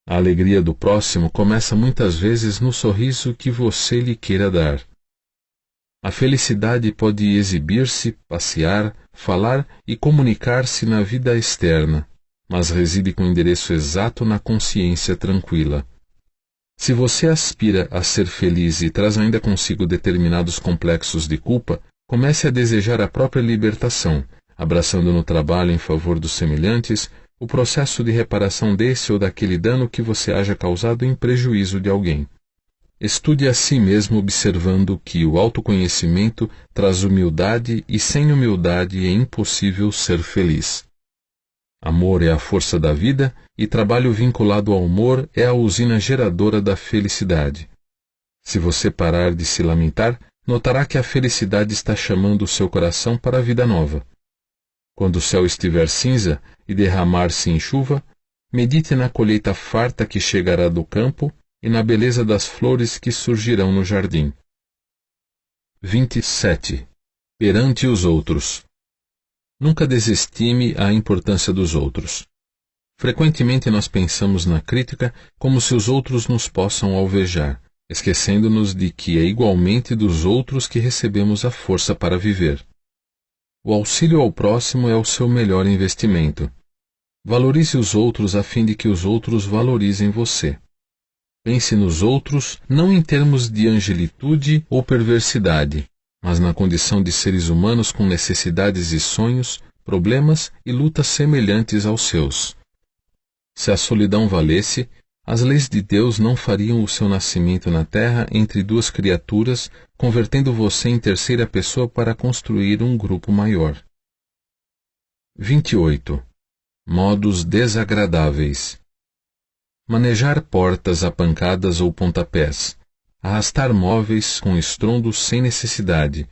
A alegria do próximo começa muitas vezes no sorriso que você lhe queira dar. A felicidade pode exibir-se, passear, falar e comunicar-se na vida externa, mas reside com endereço exato na consciência tranquila. Se você aspira a ser feliz e traz ainda consigo determinados complexos de culpa, comece a desejar a própria libertação, abraçando no trabalho em favor dos semelhantes o processo de reparação desse ou daquele dano que você haja causado em prejuízo de alguém. Estude a si mesmo observando que o autoconhecimento traz humildade e sem humildade é impossível ser feliz. Amor é a força da vida e trabalho vinculado ao amor é a usina geradora da felicidade. Se você parar de se lamentar, notará que a felicidade está chamando o seu coração para a vida nova. Quando o céu estiver cinza e derramar-se em chuva, medite na colheita farta que chegará do campo e na beleza das flores que surgirão no jardim. 27. Perante os outros. Nunca desestime a importância dos outros. Frequentemente nós pensamos na crítica como se os outros nos possam alvejar, esquecendo-nos de que é igualmente dos outros que recebemos a força para viver. O auxílio ao próximo é o seu melhor investimento. Valorize os outros a fim de que os outros valorizem você. Pense nos outros não em termos de angelitude ou perversidade, mas na condição de seres humanos com necessidades e sonhos, problemas e lutas semelhantes aos seus. Se a solidão valesse, as leis de Deus não fariam o seu nascimento na terra entre duas criaturas, convertendo você em terceira pessoa para construir um grupo maior. 28. Modos desagradáveis. Manejar portas a pancadas ou pontapés. Arrastar móveis com estrondo sem necessidade.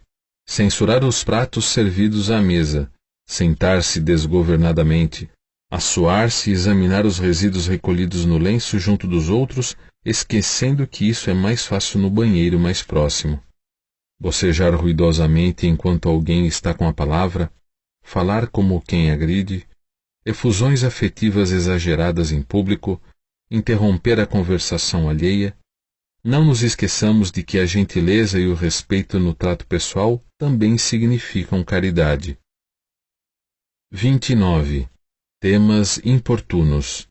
Censurar os pratos servidos à mesa. Sentar-se desgovernadamente. Assoar-se e examinar os resíduos recolhidos no lenço junto dos outros, esquecendo que isso é mais fácil no banheiro mais próximo. Bocejar ruidosamente enquanto alguém está com a palavra, falar como quem agride, efusões afetivas exageradas em público, interromper a conversação alheia. Não nos esqueçamos de que a gentileza e o respeito no trato pessoal também significam caridade. 29. Temas importunos.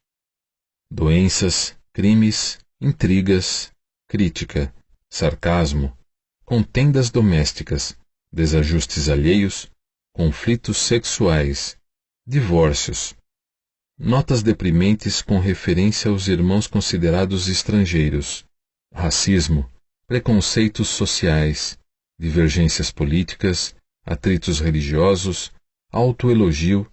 Doenças, crimes, intrigas, crítica, sarcasmo, contendas domésticas, desajustes alheios, conflitos sexuais, divórcios, notas deprimentes com referência aos irmãos considerados estrangeiros, racismo, preconceitos sociais, divergências políticas, atritos religiosos, autoelogio,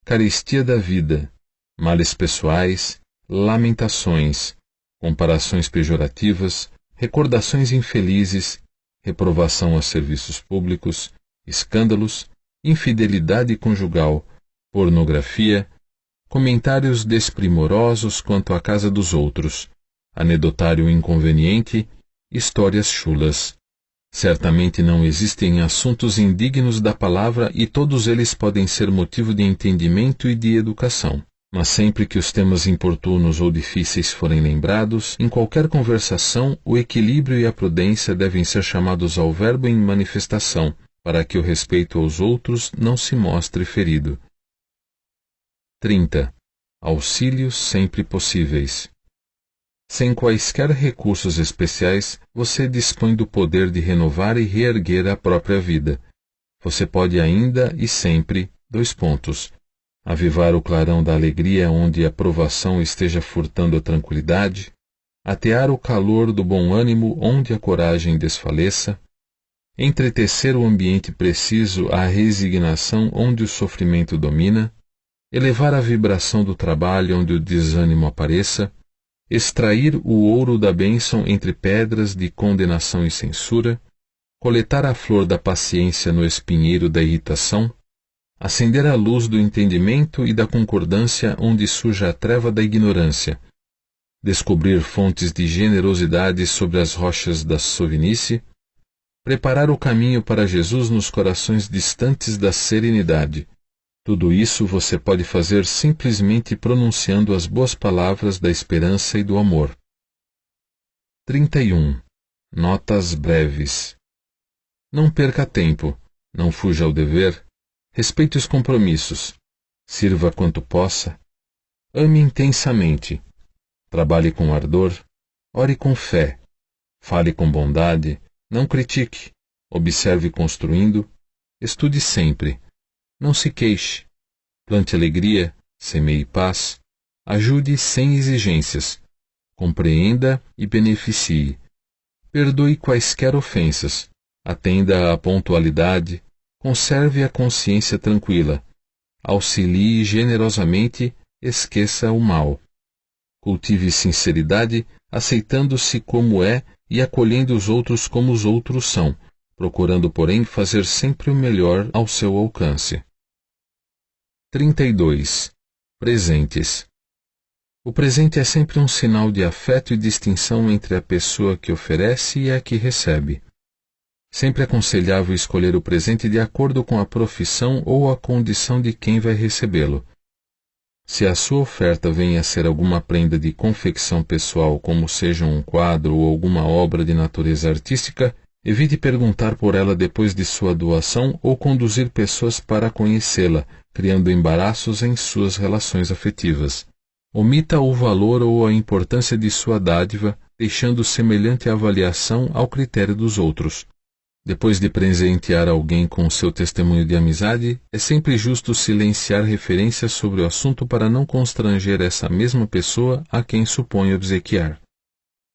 carestia da vida, males pessoais, lamentações, comparações pejorativas, recordações infelizes, reprovação a serviços públicos, escândalos, infidelidade conjugal, pornografia, comentários desprimorosos quanto à casa dos outros, anedotário inconveniente, histórias chulas. Certamente não existem assuntos indignos da palavra e todos eles podem ser motivo de entendimento e de educação. Mas sempre que os temas importunos ou difíceis forem lembrados, em qualquer conversação, o equilíbrio e a prudência devem ser chamados ao verbo em manifestação, para que o respeito aos outros não se mostre ferido. 30. Auxílios sempre possíveis. Sem quaisquer recursos especiais, você dispõe do poder de renovar e reerguer a própria vida. Você pode ainda e sempre, avivar o clarão da alegria onde a provação esteja furtando a tranquilidade, atear o calor do bom ânimo onde a coragem desfaleça, entretecer o ambiente preciso à resignação onde o sofrimento domina, elevar a vibração do trabalho onde o desânimo apareça, extrair o ouro da bênção entre pedras de condenação e censura, coletar a flor da paciência no espinheiro da irritação, acender a luz do entendimento e da concordância onde surge a treva da ignorância, descobrir fontes de generosidade sobre as rochas da sovinice, preparar o caminho para Jesus nos corações distantes da serenidade. Tudo isso você pode fazer simplesmente pronunciando as boas palavras da esperança e do amor. 31. Notas breves. Não perca tempo, não fuja ao dever, respeite os compromissos, sirva quanto possa, ame intensamente, trabalhe com ardor, ore com fé, fale com bondade, não critique, observe construindo, estude sempre. Não se queixe, plante alegria, semeie paz, ajude sem exigências, compreenda e beneficie, perdoe quaisquer ofensas, atenda à pontualidade, conserve a consciência tranquila, auxilie generosamente, esqueça o mal. Cultive sinceridade, aceitando-se como é e acolhendo os outros como os outros são, procurando, porém, fazer sempre o melhor ao seu alcance. 32. Presentes. O presente é sempre um sinal de afeto e distinção entre a pessoa que oferece e a que recebe. Sempre é aconselhável escolher o presente de acordo com a profissão ou a condição de quem vai recebê-lo. Se a sua oferta vem a ser alguma prenda de confecção pessoal, como seja um quadro ou alguma obra de natureza artística, evite perguntar por ela depois de sua doação ou conduzir pessoas para conhecê-la, criando embaraços em suas relações afetivas. Omita o valor ou a importância de sua dádiva, deixando semelhante avaliação ao critério dos outros. Depois de presentear alguém com o seu testemunho de amizade, é sempre justo silenciar referências sobre o assunto para não constranger essa mesma pessoa a quem supõe obsequiar.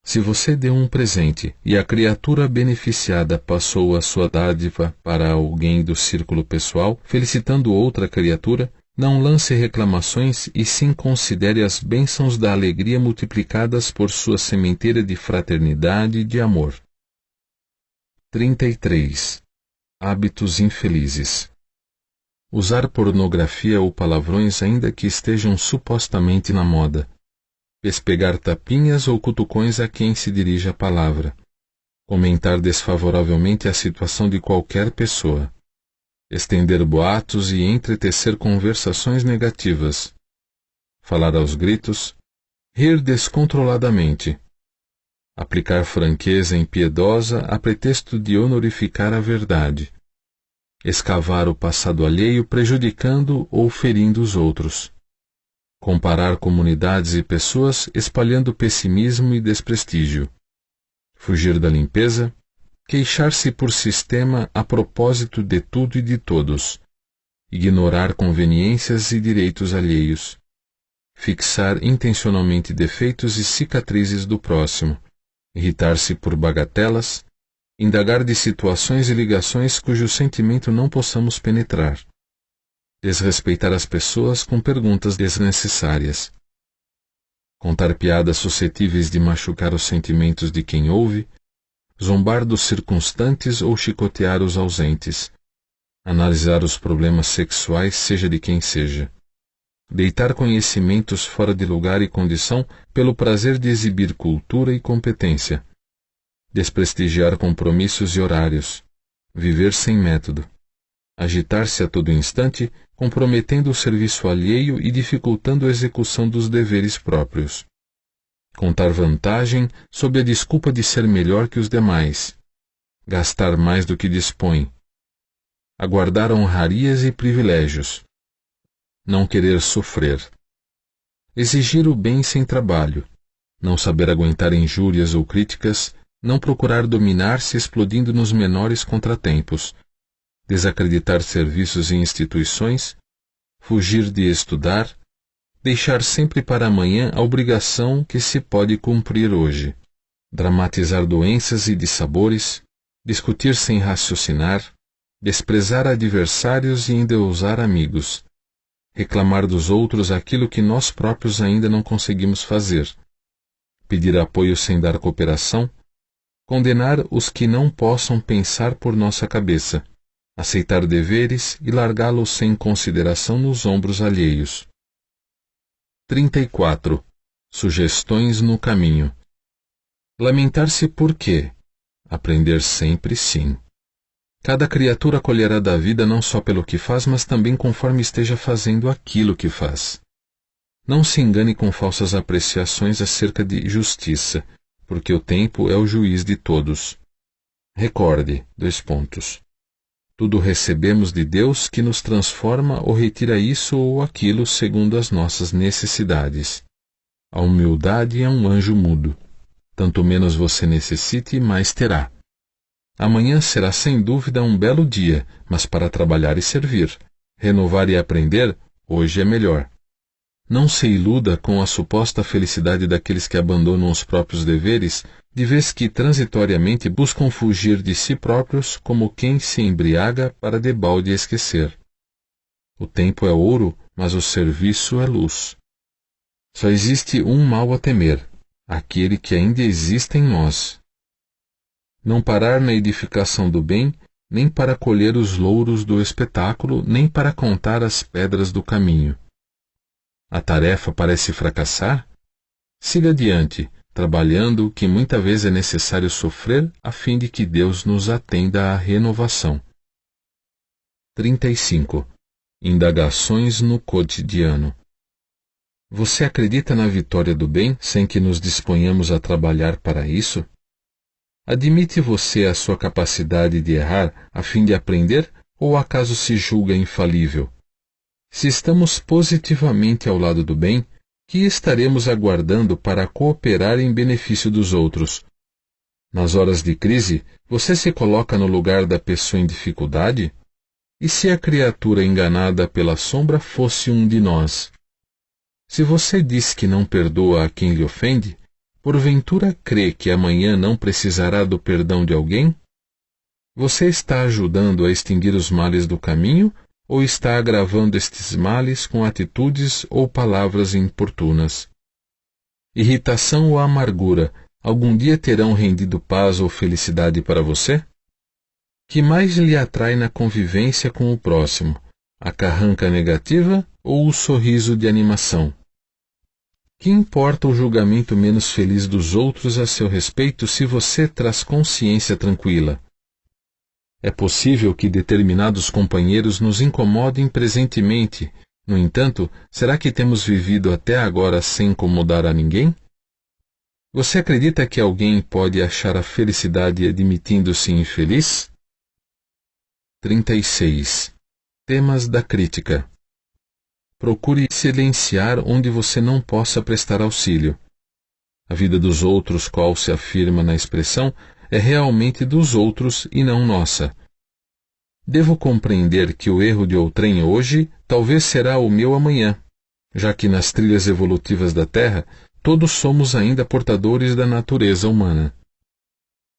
Se você deu um presente e a criatura beneficiada passou a sua dádiva para alguém do círculo pessoal, felicitando outra criatura, não lance reclamações e sim considere as bênçãos da alegria multiplicadas por sua sementeira de fraternidade e de amor. 33. Hábitos infelizes. Usar pornografia ou palavrões ainda que estejam supostamente na moda. Pespegar tapinhas ou cutucões a quem se dirige a palavra. Comentar desfavoravelmente a situação de qualquer pessoa. Estender boatos e entretecer conversações negativas. Falar aos gritos. Rir descontroladamente. Aplicar franqueza impiedosa a pretexto de honorificar a verdade. Escavar o passado alheio prejudicando ou ferindo os outros. Comparar comunidades e pessoas espalhando pessimismo e desprestígio. Fugir da limpeza. Queixar-se por sistema a propósito de tudo e de todos. Ignorar conveniências e direitos alheios. Fixar intencionalmente defeitos e cicatrizes do próximo. Irritar-se por bagatelas, indagar de situações e ligações cujo sentimento não possamos penetrar, desrespeitar as pessoas com perguntas desnecessárias, contar piadas suscetíveis de machucar os sentimentos de quem ouve, zombar dos circunstantes ou chicotear os ausentes, analisar os problemas sexuais seja de quem seja, deitar conhecimentos fora de lugar e condição pelo prazer de exibir cultura e competência, desprestigiar compromissos e horários, viver sem método, agitar-se a todo instante, comprometendo o serviço alheio e dificultando a execução dos deveres próprios, contar vantagem sob a desculpa de ser melhor que os demais, gastar mais do que dispõe, aguardar honrarias e privilégios, não querer sofrer, exigir o bem sem trabalho, não saber aguentar injúrias ou críticas, não procurar dominar-se explodindo nos menores contratempos, desacreditar serviços e instituições, fugir de estudar, deixar sempre para amanhã a obrigação que se pode cumprir hoje, dramatizar doenças e dissabores, discutir sem raciocinar, desprezar adversários e endeusar amigos, reclamar dos outros aquilo que nós próprios ainda não conseguimos fazer, pedir apoio sem dar cooperação, condenar os que não possam pensar por nossa cabeça, aceitar deveres e largá-los sem consideração nos ombros alheios. 34. Sugestões no caminho. Lamentar-se por quê? Aprender sempre sim. Cada criatura colherá da vida não só pelo que faz, mas também conforme esteja fazendo aquilo que faz. Não se engane com falsas apreciações acerca de justiça, porque o tempo é o juiz de todos. Recorde, tudo recebemos de Deus que nos transforma ou retira isso ou aquilo segundo as nossas necessidades. A humildade é um anjo mudo. Tanto menos você necessite, mais terá. Amanhã será sem dúvida um belo dia, mas para trabalhar e servir, renovar e aprender, hoje é melhor. Não se iluda com a suposta felicidade daqueles que abandonam os próprios deveres, de vez que transitoriamente buscam fugir de si próprios como quem se embriaga para debalde esquecer. O tempo é ouro, mas o serviço é luz. Só existe um mal a temer, aquele que ainda existe em nós. Não parar na edificação do bem, nem para colher os louros do espetáculo, nem para contar as pedras do caminho. A tarefa parece fracassar? Siga adiante, trabalhando, que muita vez é necessário sofrer a fim de que Deus nos atenda à renovação. 35. Indagações no cotidiano. Você acredita na vitória do bem sem que nos disponhamos a trabalhar para isso? Admite você a sua capacidade de errar a fim de aprender ou acaso se julga infalível? Se estamos positivamente ao lado do bem, que estaremos aguardando para cooperar em benefício dos outros? Nas horas de crise, você se coloca no lugar da pessoa em dificuldade? E se a criatura enganada pela sombra fosse um de nós? Se você diz que não perdoa a quem lhe ofende, porventura crê que amanhã não precisará do perdão de alguém? Você está ajudando a extinguir os males do caminho ou está agravando estes males com atitudes ou palavras importunas? Irritação ou amargura algum dia terão rendido paz ou felicidade para você? Que mais lhe atrai na convivência com o próximo, a carranca negativa ou o sorriso de animação? Que importa o julgamento menos feliz dos outros a seu respeito se você traz consciência tranquila? É possível que determinados companheiros nos incomodem presentemente. No entanto, será que temos vivido até agora sem incomodar a ninguém? Você acredita que alguém pode achar a felicidade admitindo-se infeliz? 36. Temas da crítica. Procure silenciar onde você não possa prestar auxílio. A vida dos outros, qual se afirma na expressão, é realmente dos outros e não nossa. Devo compreender que o erro de outrem hoje talvez será o meu amanhã, já que nas trilhas evolutivas da Terra todos somos ainda portadores da natureza humana.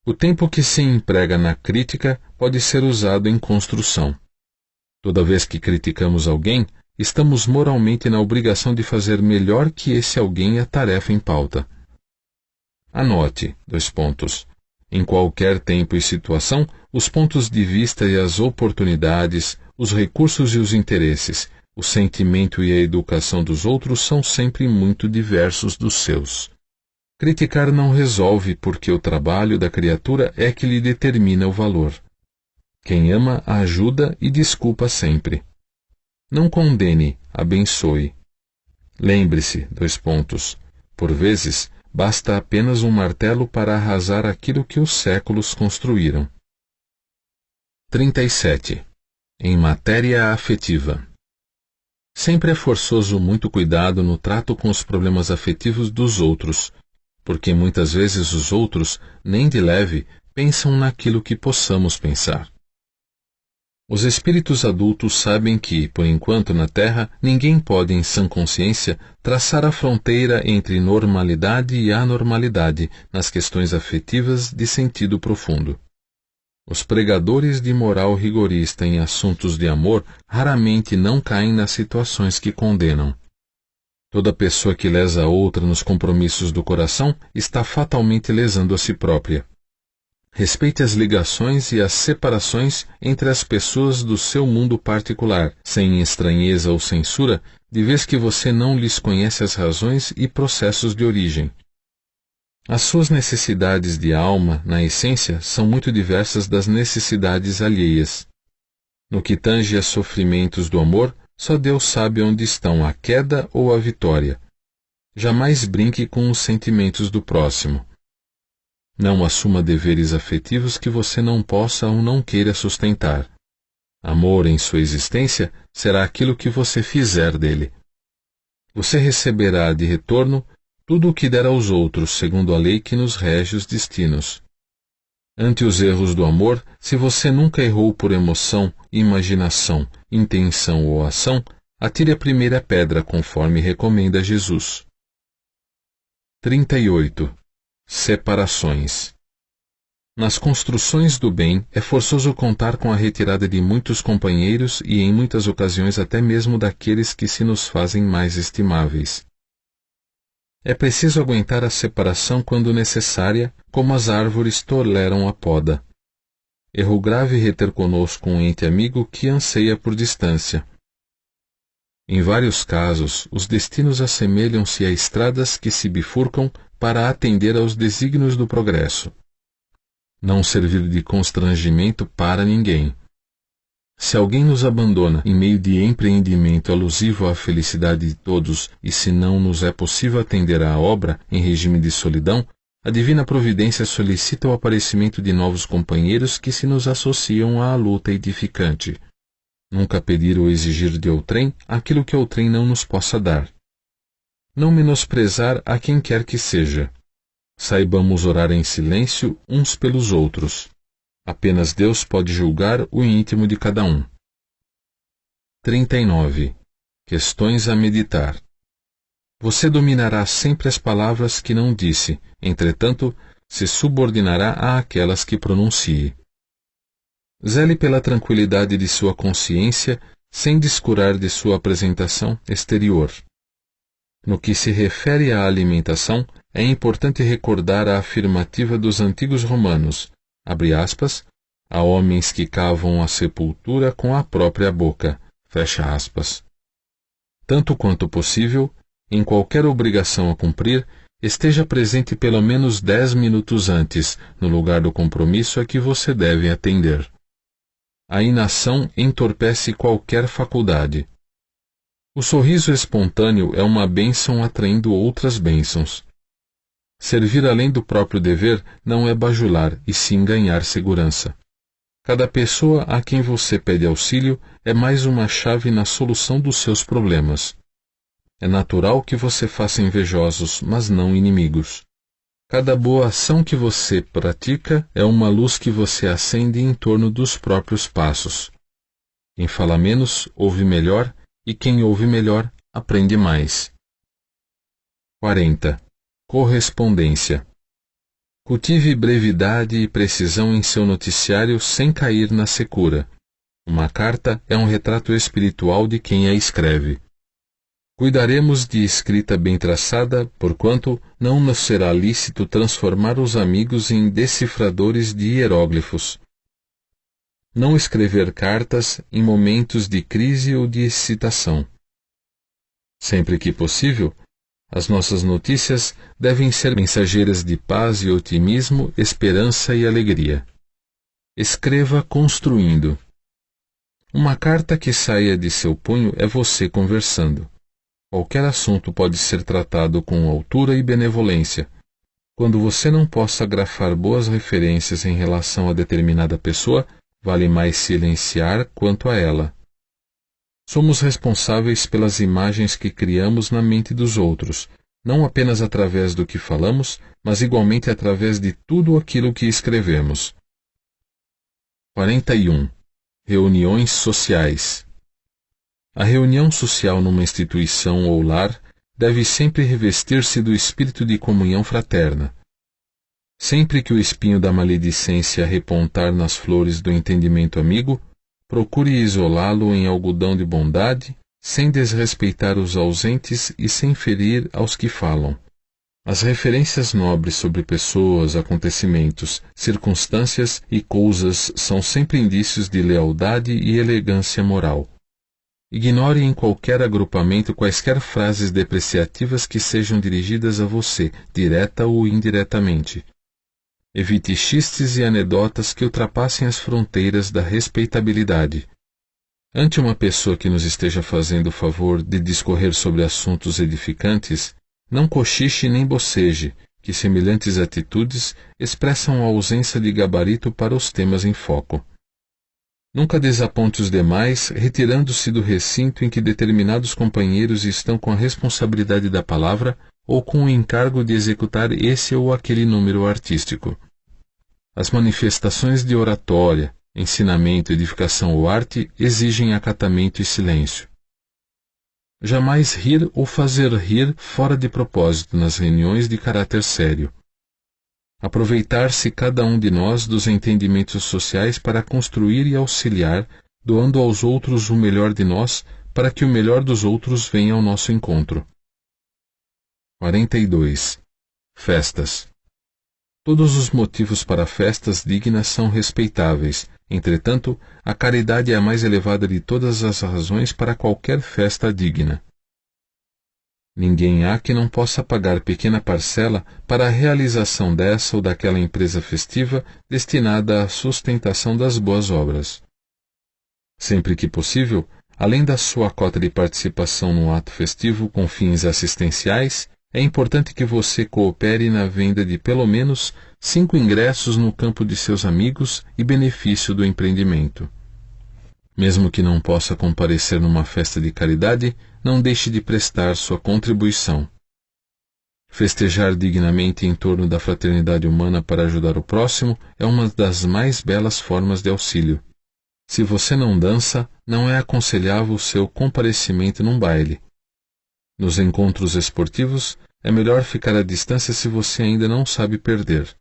O tempo que se emprega na crítica pode ser usado em construção. Toda vez que criticamos alguém, estamos moralmente na obrigação de fazer melhor que esse alguém a tarefa em pauta. Anote, em qualquer tempo e situação, os pontos de vista e as oportunidades, os recursos e os interesses, o sentimento e a educação dos outros são sempre muito diversos dos seus. Criticar não resolve porque o trabalho da criatura é que lhe determina o valor. Quem ama, ajuda e desculpa sempre. Não condene, abençoe. Lembre-se, por vezes, basta apenas um martelo para arrasar aquilo que os séculos construíram. 37. Em matéria afetiva. Sempre é forçoso muito cuidado no trato com os problemas afetivos dos outros, porque muitas vezes os outros, nem de leve, pensam naquilo que possamos pensar. Os espíritos adultos sabem que, por enquanto na Terra, ninguém pode, em sã consciência, traçar a fronteira entre normalidade e anormalidade nas questões afetivas de sentido profundo. Os pregadores de moral rigorista em assuntos de amor raramente não caem nas situações que condenam. Toda pessoa que lesa a outra nos compromissos do coração está fatalmente lesando a si própria. Respeite as ligações e as separações entre as pessoas do seu mundo particular, sem estranheza ou censura, de vez que você não lhes conhece as razões e processos de origem. As suas necessidades de alma, na essência, são muito diversas das necessidades alheias. No que tange a sofrimentos do amor, só Deus sabe onde estão a queda ou a vitória. Jamais brinque com os sentimentos do próximo. Não assuma deveres afetivos que você não possa ou não queira sustentar. Amor em sua existência será aquilo que você fizer dele. Você receberá de retorno tudo o que der aos outros, segundo a lei que nos rege os destinos. Ante os erros do amor, se você nunca errou por emoção, imaginação, intenção ou ação, atire a primeira pedra, conforme recomenda Jesus. 38. Separações. Nas construções do bem, é forçoso contar com a retirada de muitos companheiros e, em muitas ocasiões, até mesmo daqueles que se nos fazem mais estimáveis. É preciso aguentar a separação quando necessária, como as árvores toleram a poda. Erro grave reter conosco um ente amigo que anseia por distância. Em vários casos, os destinos assemelham-se a estradas que se bifurcam para atender aos desígnios do progresso. Não servir de constrangimento para ninguém. Se alguém nos abandona em meio de empreendimento alusivo à felicidade de todos e se não nos é possível atender à obra em regime de solidão, a divina providência solicita o aparecimento de novos companheiros que se nos associam à luta edificante. Nunca pedir ou exigir de outrem aquilo que outrem não nos possa dar. Não menosprezar a quem quer que seja. Saibamos orar em silêncio uns pelos outros. Apenas Deus pode julgar o íntimo de cada um. 39. Questões a meditar. Você dominará sempre as palavras que não disse, entretanto, se subordinará àquelas que pronuncie. Zele pela tranquilidade de sua consciência, sem descurar de sua apresentação exterior. No que se refere à alimentação, é importante recordar a afirmativa dos antigos romanos, abre aspas, há homens que cavam a sepultura com a própria boca, fecha aspas. Tanto quanto possível, em qualquer obrigação a cumprir, esteja presente pelo menos 10 minutos antes, no lugar do compromisso a que você deve atender. A inação entorpece qualquer faculdade. O sorriso espontâneo é uma bênção atraindo outras bênçãos. Servir além do próprio dever não é bajular, e sim ganhar segurança. Cada pessoa a quem você pede auxílio é mais uma chave na solução dos seus problemas. É natural que você faça invejosos, mas não inimigos. Cada boa ação que você pratica é uma luz que você acende em torno dos próprios passos. Quem fala menos, ouve melhor, e quem ouve melhor, aprende mais. 40. Correspondência. Cultive brevidade e precisão em seu noticiário sem cair na secura. Uma carta é um retrato espiritual de quem a escreve. Cuidaremos de escrita bem traçada, porquanto não nos será lícito transformar os amigos em decifradores de hieróglifos. Não escrever cartas em momentos de crise ou de excitação. Sempre que possível, as nossas notícias devem ser mensageiras de paz e otimismo, esperança e alegria. Escreva construindo. Uma carta que saia de seu punho é você conversando. Qualquer assunto pode ser tratado com altura e benevolência. Quando você não possa grafar boas referências em relação a determinada pessoa, vale mais silenciar quanto a ela. Somos responsáveis pelas imagens que criamos na mente dos outros, não apenas através do que falamos, mas igualmente através de tudo aquilo que escrevemos. 41. Reuniões sociais. A reunião social numa instituição ou lar deve sempre revestir-se do espírito de comunhão fraterna. Sempre que o espinho da maledicência repontar nas flores do entendimento amigo, procure isolá-lo em algodão de bondade, sem desrespeitar os ausentes e sem ferir aos que falam. As referências nobres sobre pessoas, acontecimentos, circunstâncias e coisas são sempre indícios de lealdade e elegância moral. Ignore em qualquer agrupamento quaisquer frases depreciativas que sejam dirigidas a você, direta ou indiretamente. Evite xistes e anedotas que ultrapassem as fronteiras da respeitabilidade. Ante uma pessoa que nos esteja fazendo o favor de discorrer sobre assuntos edificantes, não cochiche nem boceje, que semelhantes atitudes expressam a ausência de gabarito para os temas em foco. Nunca desaponte os demais, retirando-se do recinto em que determinados companheiros estão com a responsabilidade da palavra ou com o encargo de executar esse ou aquele número artístico. As manifestações de oratória, ensinamento, edificação ou arte exigem acatamento e silêncio. Jamais rir ou fazer rir fora de propósito nas reuniões de caráter sério. Aproveitar-se cada um de nós dos entendimentos sociais para construir e auxiliar, doando aos outros o melhor de nós, para que o melhor dos outros venha ao nosso encontro. 42. Festas. Todos os motivos para festas dignas são respeitáveis, entretanto, a caridade é a mais elevada de todas as razões para qualquer festa digna. Ninguém há que não possa pagar pequena parcela para a realização dessa ou daquela empresa festiva destinada à sustentação das boas obras. Sempre que possível, além da sua cota de participação no ato festivo com fins assistenciais, é importante que você coopere na venda de pelo menos 5 ingressos no campo de seus amigos e benefício do empreendimento. Mesmo que não possa comparecer numa festa de caridade, não deixe de prestar sua contribuição. Festejar dignamente em torno da fraternidade humana para ajudar o próximo é uma das mais belas formas de auxílio. Se você não dança, não é aconselhável o seu comparecimento num baile. Nos encontros esportivos, é melhor ficar à distância se você ainda não sabe perder.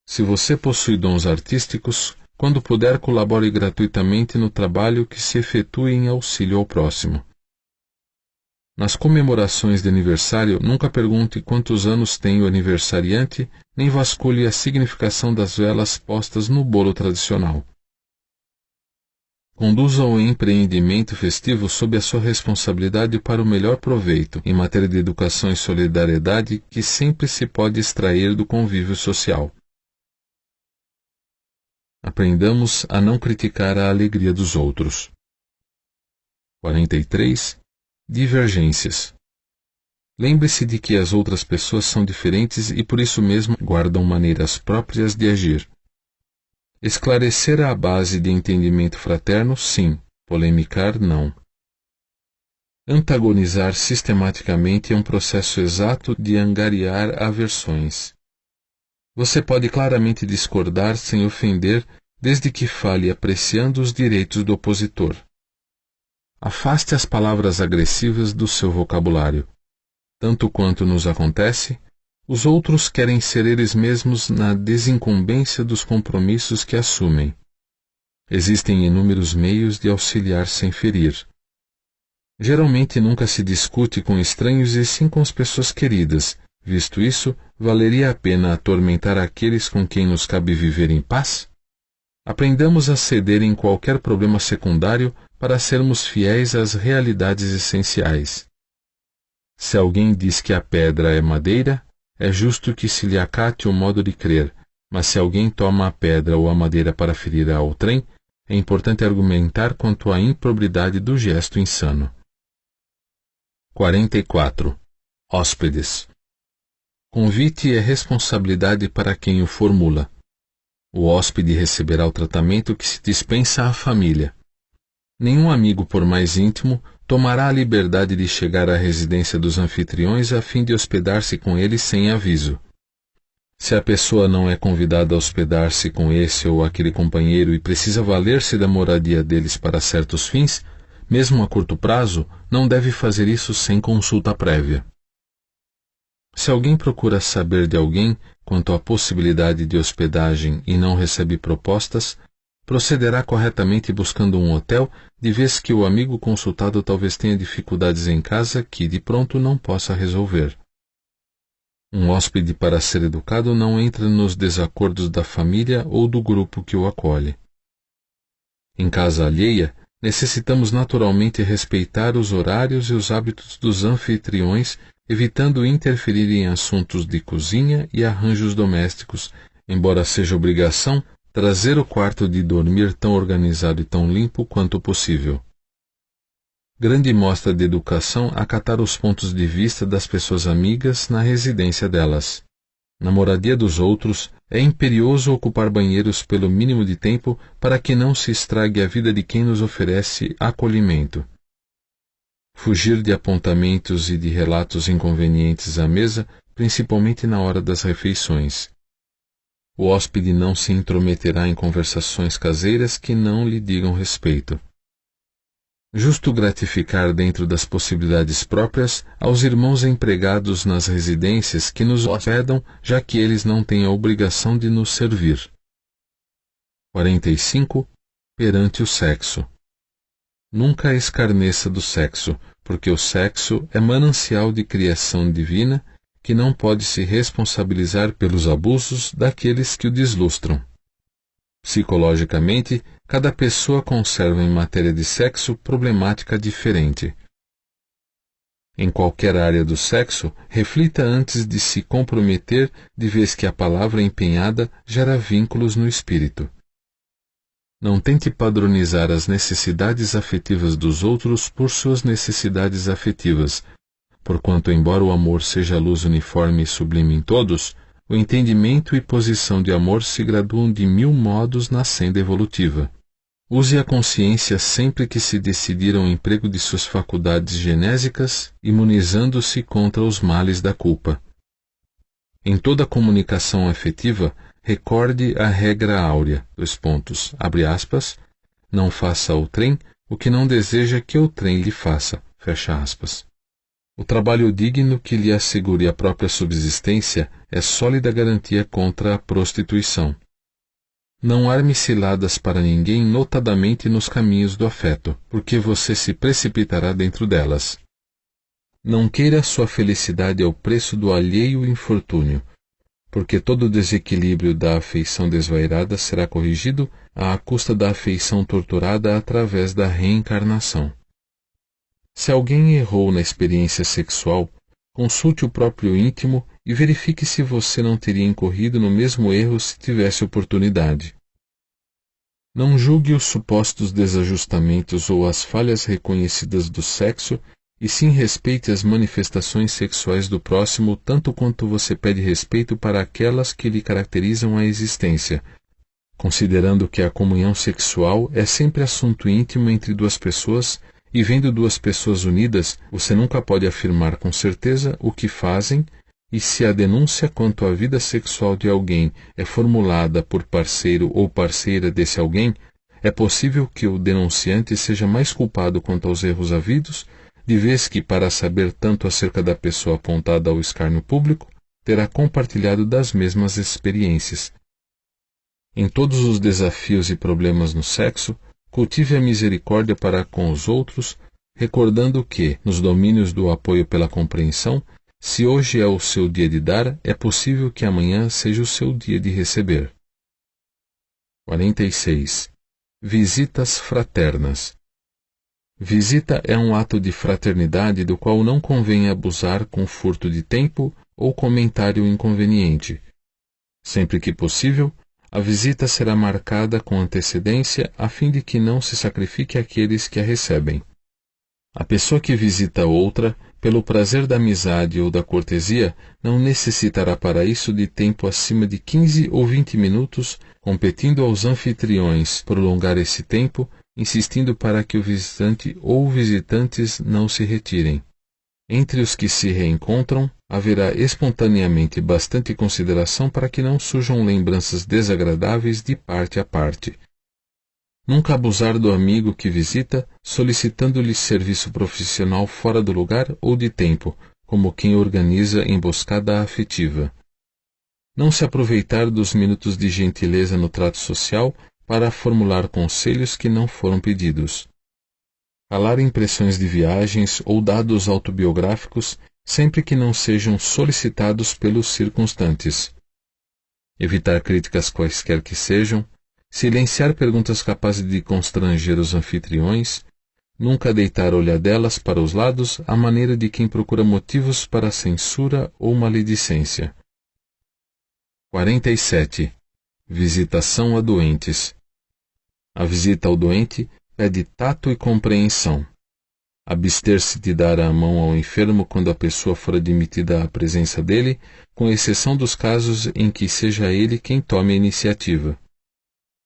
Se você possui dons artísticos, quando puder, colabore gratuitamente no trabalho que se efetue em auxílio ao próximo. Nas comemorações de aniversário, nunca pergunte quantos anos tem o aniversariante, nem vasculhe a significação das velas postas no bolo tradicional. Conduza o empreendimento festivo sob a sua responsabilidade para o melhor proveito, em matéria de educação e solidariedade que sempre se pode extrair do convívio social. Aprendamos a não criticar a alegria dos outros. 43. Divergências. Lembre-se de que as outras pessoas são diferentes e por isso mesmo guardam maneiras próprias de agir. Esclarecer a base de entendimento fraterno, sim. Polemicar, não. Antagonizar sistematicamente é um processo exato de angariar aversões. Você pode claramente discordar sem ofender, desde que fale apreciando os direitos do opositor. Afaste as palavras agressivas do seu vocabulário. Tanto quanto nos acontece, os outros querem ser eles mesmos na desincumbência dos compromissos que assumem. Existem inúmeros meios de auxiliar sem ferir. Geralmente nunca se discute com estranhos e sim com as pessoas queridas. Visto isso, valeria a pena atormentar aqueles com quem nos cabe viver em paz? Aprendamos a ceder em qualquer problema secundário para sermos fiéis às realidades essenciais. Se alguém diz que a pedra é madeira, é justo que se lhe acate o modo de crer, mas se alguém toma a pedra ou a madeira para ferir ao trem, é importante argumentar quanto à improbidade do gesto insano. 44. Hóspedes. Convite é responsabilidade para quem o formula. O hóspede receberá o tratamento que se dispensa à família. Nenhum amigo, por mais íntimo, tomará a liberdade de chegar à residência dos anfitriões a fim de hospedar-se com eles sem aviso. Se a pessoa não é convidada a hospedar-se com esse ou aquele companheiro e precisa valer-se da moradia deles para certos fins, mesmo a curto prazo, não deve fazer isso sem consulta prévia. Se alguém procura saber de alguém quanto à possibilidade de hospedagem e não recebe propostas, procederá corretamente buscando um hotel, de vez que o amigo consultado talvez tenha dificuldades em casa que, de pronto, não possa resolver. Um hóspede, para ser educado, não entra nos desacordos da família ou do grupo que o acolhe. Em casa alheia, necessitamos naturalmente respeitar os horários e os hábitos dos anfitriões, evitando interferir em assuntos de cozinha e arranjos domésticos, embora seja obrigação trazer o quarto de dormir tão organizado e tão limpo quanto possível. Grande mostra de educação acatar os pontos de vista das pessoas amigas na residência delas. Na moradia dos outros, é imperioso ocupar banheiros pelo mínimo de tempo para que não se estrague a vida de quem nos oferece acolhimento. Fugir de apontamentos e de relatos inconvenientes à mesa, principalmente na hora das refeições. O hóspede não se intrometerá em conversações caseiras que não lhe digam respeito. Justo gratificar dentro das possibilidades próprias aos irmãos empregados nas residências que nos hospedam, já que eles não têm a obrigação de nos servir. 45. Perante o sexo. Nunca escarneça do sexo, porque o sexo é manancial de criação divina que não pode se responsabilizar pelos abusos daqueles que o deslustram. Psicologicamente, cada pessoa conserva em matéria de sexo problemática diferente. Em qualquer área do sexo, reflita antes de se comprometer, de vez que a palavra empenhada gera vínculos no espírito. Não tente padronizar as necessidades afetivas dos outros por suas necessidades afetivas, porquanto, embora o amor seja a luz uniforme e sublime em todos, o entendimento e posição de amor se graduam de 1000 modos na senda evolutiva. Use a consciência sempre que se decidir ao emprego de suas faculdades genésicas, imunizando-se contra os males da culpa. Em toda comunicação afetiva, recorde a regra áurea, abre aspas, não faça ao trem o que não deseja que o trem lhe faça, fecha aspas. O trabalho digno que lhe assegure a própria subsistência é sólida garantia contra a prostituição. Não arme ciladas para ninguém, notadamente nos caminhos do afeto, porque você se precipitará dentro delas. Não queira sua felicidade ao preço do alheio infortúnio, porque todo o desequilíbrio da afeição desvairada será corrigido à custa da afeição torturada através da reencarnação. Se alguém errou na experiência sexual, consulte o próprio íntimo e verifique se você não teria incorrido no mesmo erro se tivesse oportunidade. Não julgue os supostos desajustamentos ou as falhas reconhecidas do sexo, e sim respeite as manifestações sexuais do próximo tanto quanto você pede respeito para aquelas que lhe caracterizam a existência, considerando que a comunhão sexual é sempre assunto íntimo entre duas pessoas, e vendo duas pessoas unidas, você nunca pode afirmar com certeza o que fazem, e se a denúncia quanto à vida sexual de alguém é formulada por parceiro ou parceira desse alguém, é possível que o denunciante seja mais culpado quanto aos erros havidos, de vez que, para saber tanto acerca da pessoa apontada ao escárnio público, terá compartilhado das mesmas experiências. Em todos os desafios e problemas no sexo, cultive a misericórdia para com os outros, recordando que, nos domínios do apoio pela compreensão, se hoje é o seu dia de dar, é possível que amanhã seja o seu dia de receber. 46. Visitas fraternas. Visita é um ato de fraternidade do qual não convém abusar com furto de tempo ou comentário inconveniente. Sempre que possível, a visita será marcada com antecedência a fim de que não se sacrifique aqueles que a recebem. A pessoa que visita outra, pelo prazer da amizade ou da cortesia, não necessitará para isso de tempo acima de 15 ou 20 minutos, competindo aos anfitriões prolongar esse tempo, insistindo para que o visitante ou visitantes não se retirem. Entre os que se reencontram, haverá espontaneamente bastante consideração para que não surjam lembranças desagradáveis de parte a parte. Nunca abusar do amigo que visita, solicitando-lhe serviço profissional fora do lugar ou de tempo, como quem organiza emboscada afetiva. Não se aproveitar dos minutos de gentileza no trato social para formular conselhos que não foram pedidos. Calar impressões de viagens ou dados autobiográficos sempre que não sejam solicitados pelos circunstantes. Evitar críticas quaisquer que sejam, silenciar perguntas capazes de constranger os anfitriões, nunca deitar olhadelas para os lados à maneira de quem procura motivos para censura ou maledicência. 47. Visitação a doentes. A visita ao doente pede tato e compreensão. Abster-se de dar a mão ao enfermo quando a pessoa for admitida à presença dele, com exceção dos casos em que seja ele quem tome a iniciativa.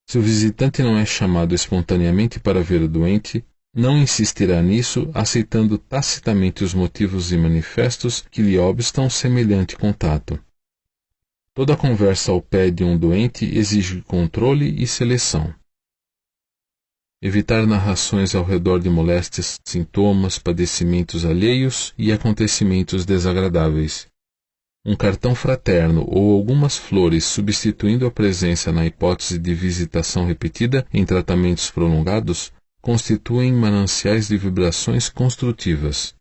Se o visitante não é chamado espontaneamente para ver o doente, não insistirá nisso, aceitando tacitamente os motivos e manifestos que lhe obstam semelhante contato. Toda conversa ao pé de um doente exige controle e seleção. Evitar narrações ao redor de moléstias, sintomas, padecimentos alheios e acontecimentos desagradáveis. Um cartão fraterno ou algumas flores substituindo a presença na hipótese de visitação repetida em tratamentos prolongados constituem mananciais de vibrações construtivas.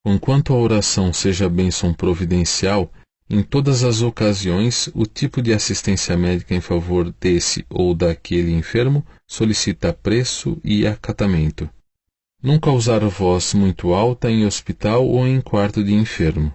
Conquanto a oração seja bênção providencial, em todas as ocasiões, o tipo de assistência médica em favor desse ou daquele enfermo solicita apreço e acatamento. Nunca usar voz muito alta em hospital ou em quarto de enfermo.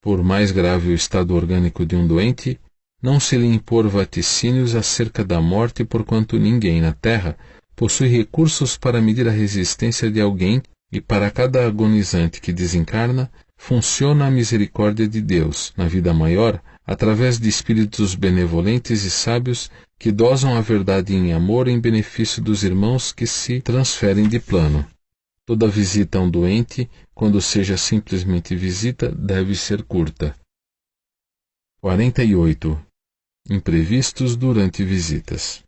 Por mais grave o estado orgânico de um doente, não se lhe impor vaticínios acerca da morte, porquanto ninguém na terra possui recursos para medir a resistência de alguém, e para cada agonizante que desencarna, funciona a misericórdia de Deus, na vida maior, através de espíritos benevolentes e sábios que dosam a verdade em amor em benefício dos irmãos que se transferem de plano. Toda visita a um doente, quando seja simplesmente visita, deve ser curta. 48. Imprevistos durante visitas.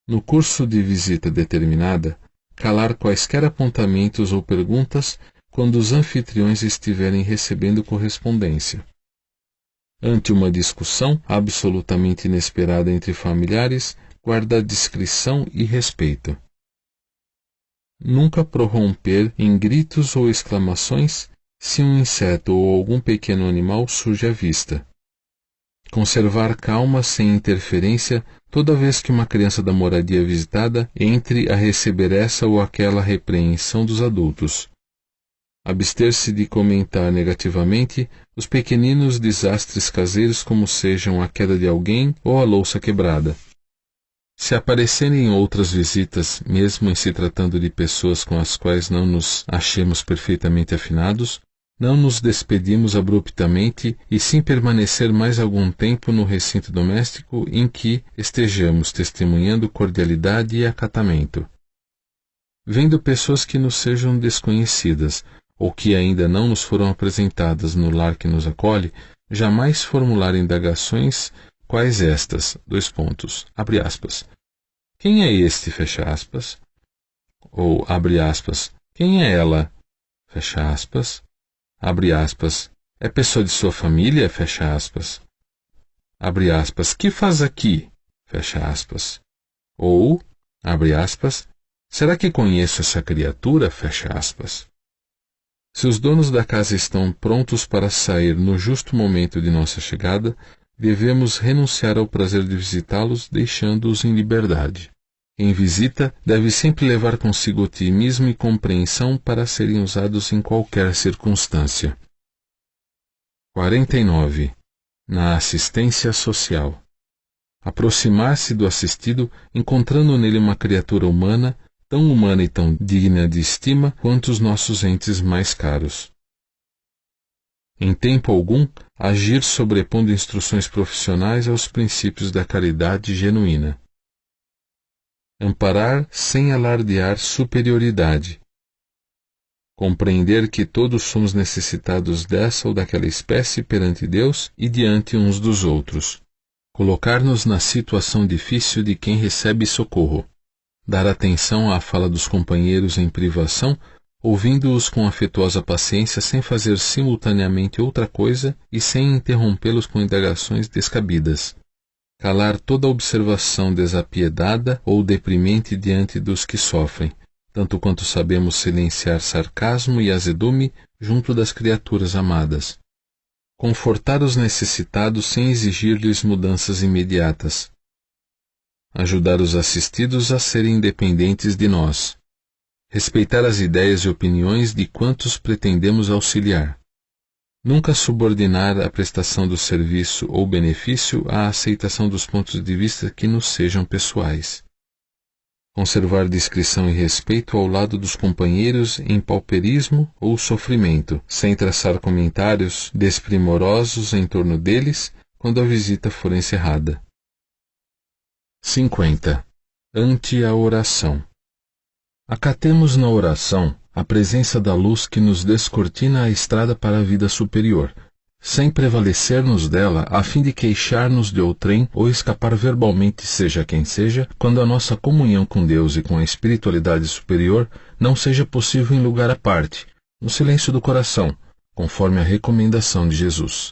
No curso de visita determinada, calar quaisquer apontamentos ou perguntas quando os anfitriões estiverem recebendo correspondência. Ante uma discussão absolutamente inesperada entre familiares, guardar discrição e respeito. Nunca prorromper em gritos ou exclamações se um inseto ou algum pequeno animal surge à vista. Conservar calma sem interferência toda vez que uma criança da moradia visitada entre a receber essa ou aquela repreensão dos adultos. Abster-se de comentar negativamente os pequeninos desastres caseiros, como sejam a queda de alguém ou a louça quebrada. Se aparecerem outras visitas, mesmo em se tratando de pessoas com as quais não nos achemos perfeitamente afinados, não nos despedimos abruptamente e sim permanecer mais algum tempo no recinto doméstico em que estejamos testemunhando cordialidade e acatamento. Vendo pessoas que nos sejam desconhecidas ou que ainda não nos foram apresentadas no lar que nos acolhe, jamais formular indagações quais estas, abre aspas, quem é este, fecha aspas, ou, abre aspas, quem é ela, fecha aspas, abre aspas, é pessoa de sua família, fecha aspas, abre aspas, que faz aqui, fecha aspas, ou, abre aspas, será que conheço essa criatura, fecha aspas. Se os donos da casa estão prontos para sair no justo momento de nossa chegada, devemos renunciar ao prazer de visitá-los, deixando-os em liberdade. Quem visita deve sempre levar consigo otimismo e compreensão para serem usados em qualquer circunstância. 49. Na assistência social. Aproximar-se do assistido, encontrando nele uma criatura humana, tão humana e tão digna de estima quanto os nossos entes mais caros. Em tempo algum, agir sobrepondo instruções profissionais aos princípios da caridade genuína. Amparar sem alardear superioridade. Compreender que todos somos necessitados dessa ou daquela espécie perante Deus e diante uns dos outros. Colocar-nos na situação difícil de quem recebe socorro. Dar atenção à fala dos companheiros em privação, ouvindo-os com afetuosa paciência sem fazer simultaneamente outra coisa e sem interrompê-los com indagações descabidas. Calar toda observação desapiedada ou deprimente diante dos que sofrem, tanto quanto sabemos silenciar sarcasmo e azedume junto das criaturas amadas. Confortar os necessitados sem exigir-lhes mudanças imediatas. Ajudar os assistidos a serem independentes de nós. Respeitar as ideias e opiniões de quantos pretendemos auxiliar. Nunca subordinar a prestação do serviço ou benefício à aceitação dos pontos de vista que nos sejam pessoais. Conservar discrição e respeito ao lado dos companheiros em pauperismo ou sofrimento, sem traçar comentários desprimorosos em torno deles quando a visita for encerrada. 50. Ante a oração. Acatemos na oração a presença da luz que nos descortina a estrada para a vida superior, sem prevalecer-nos dela a fim de queixar-nos de outrem ou escapar verbalmente seja quem seja, quando a nossa comunhão com Deus e com a espiritualidade superior não seja possível em lugar à parte, no silêncio do coração, conforme a recomendação de Jesus.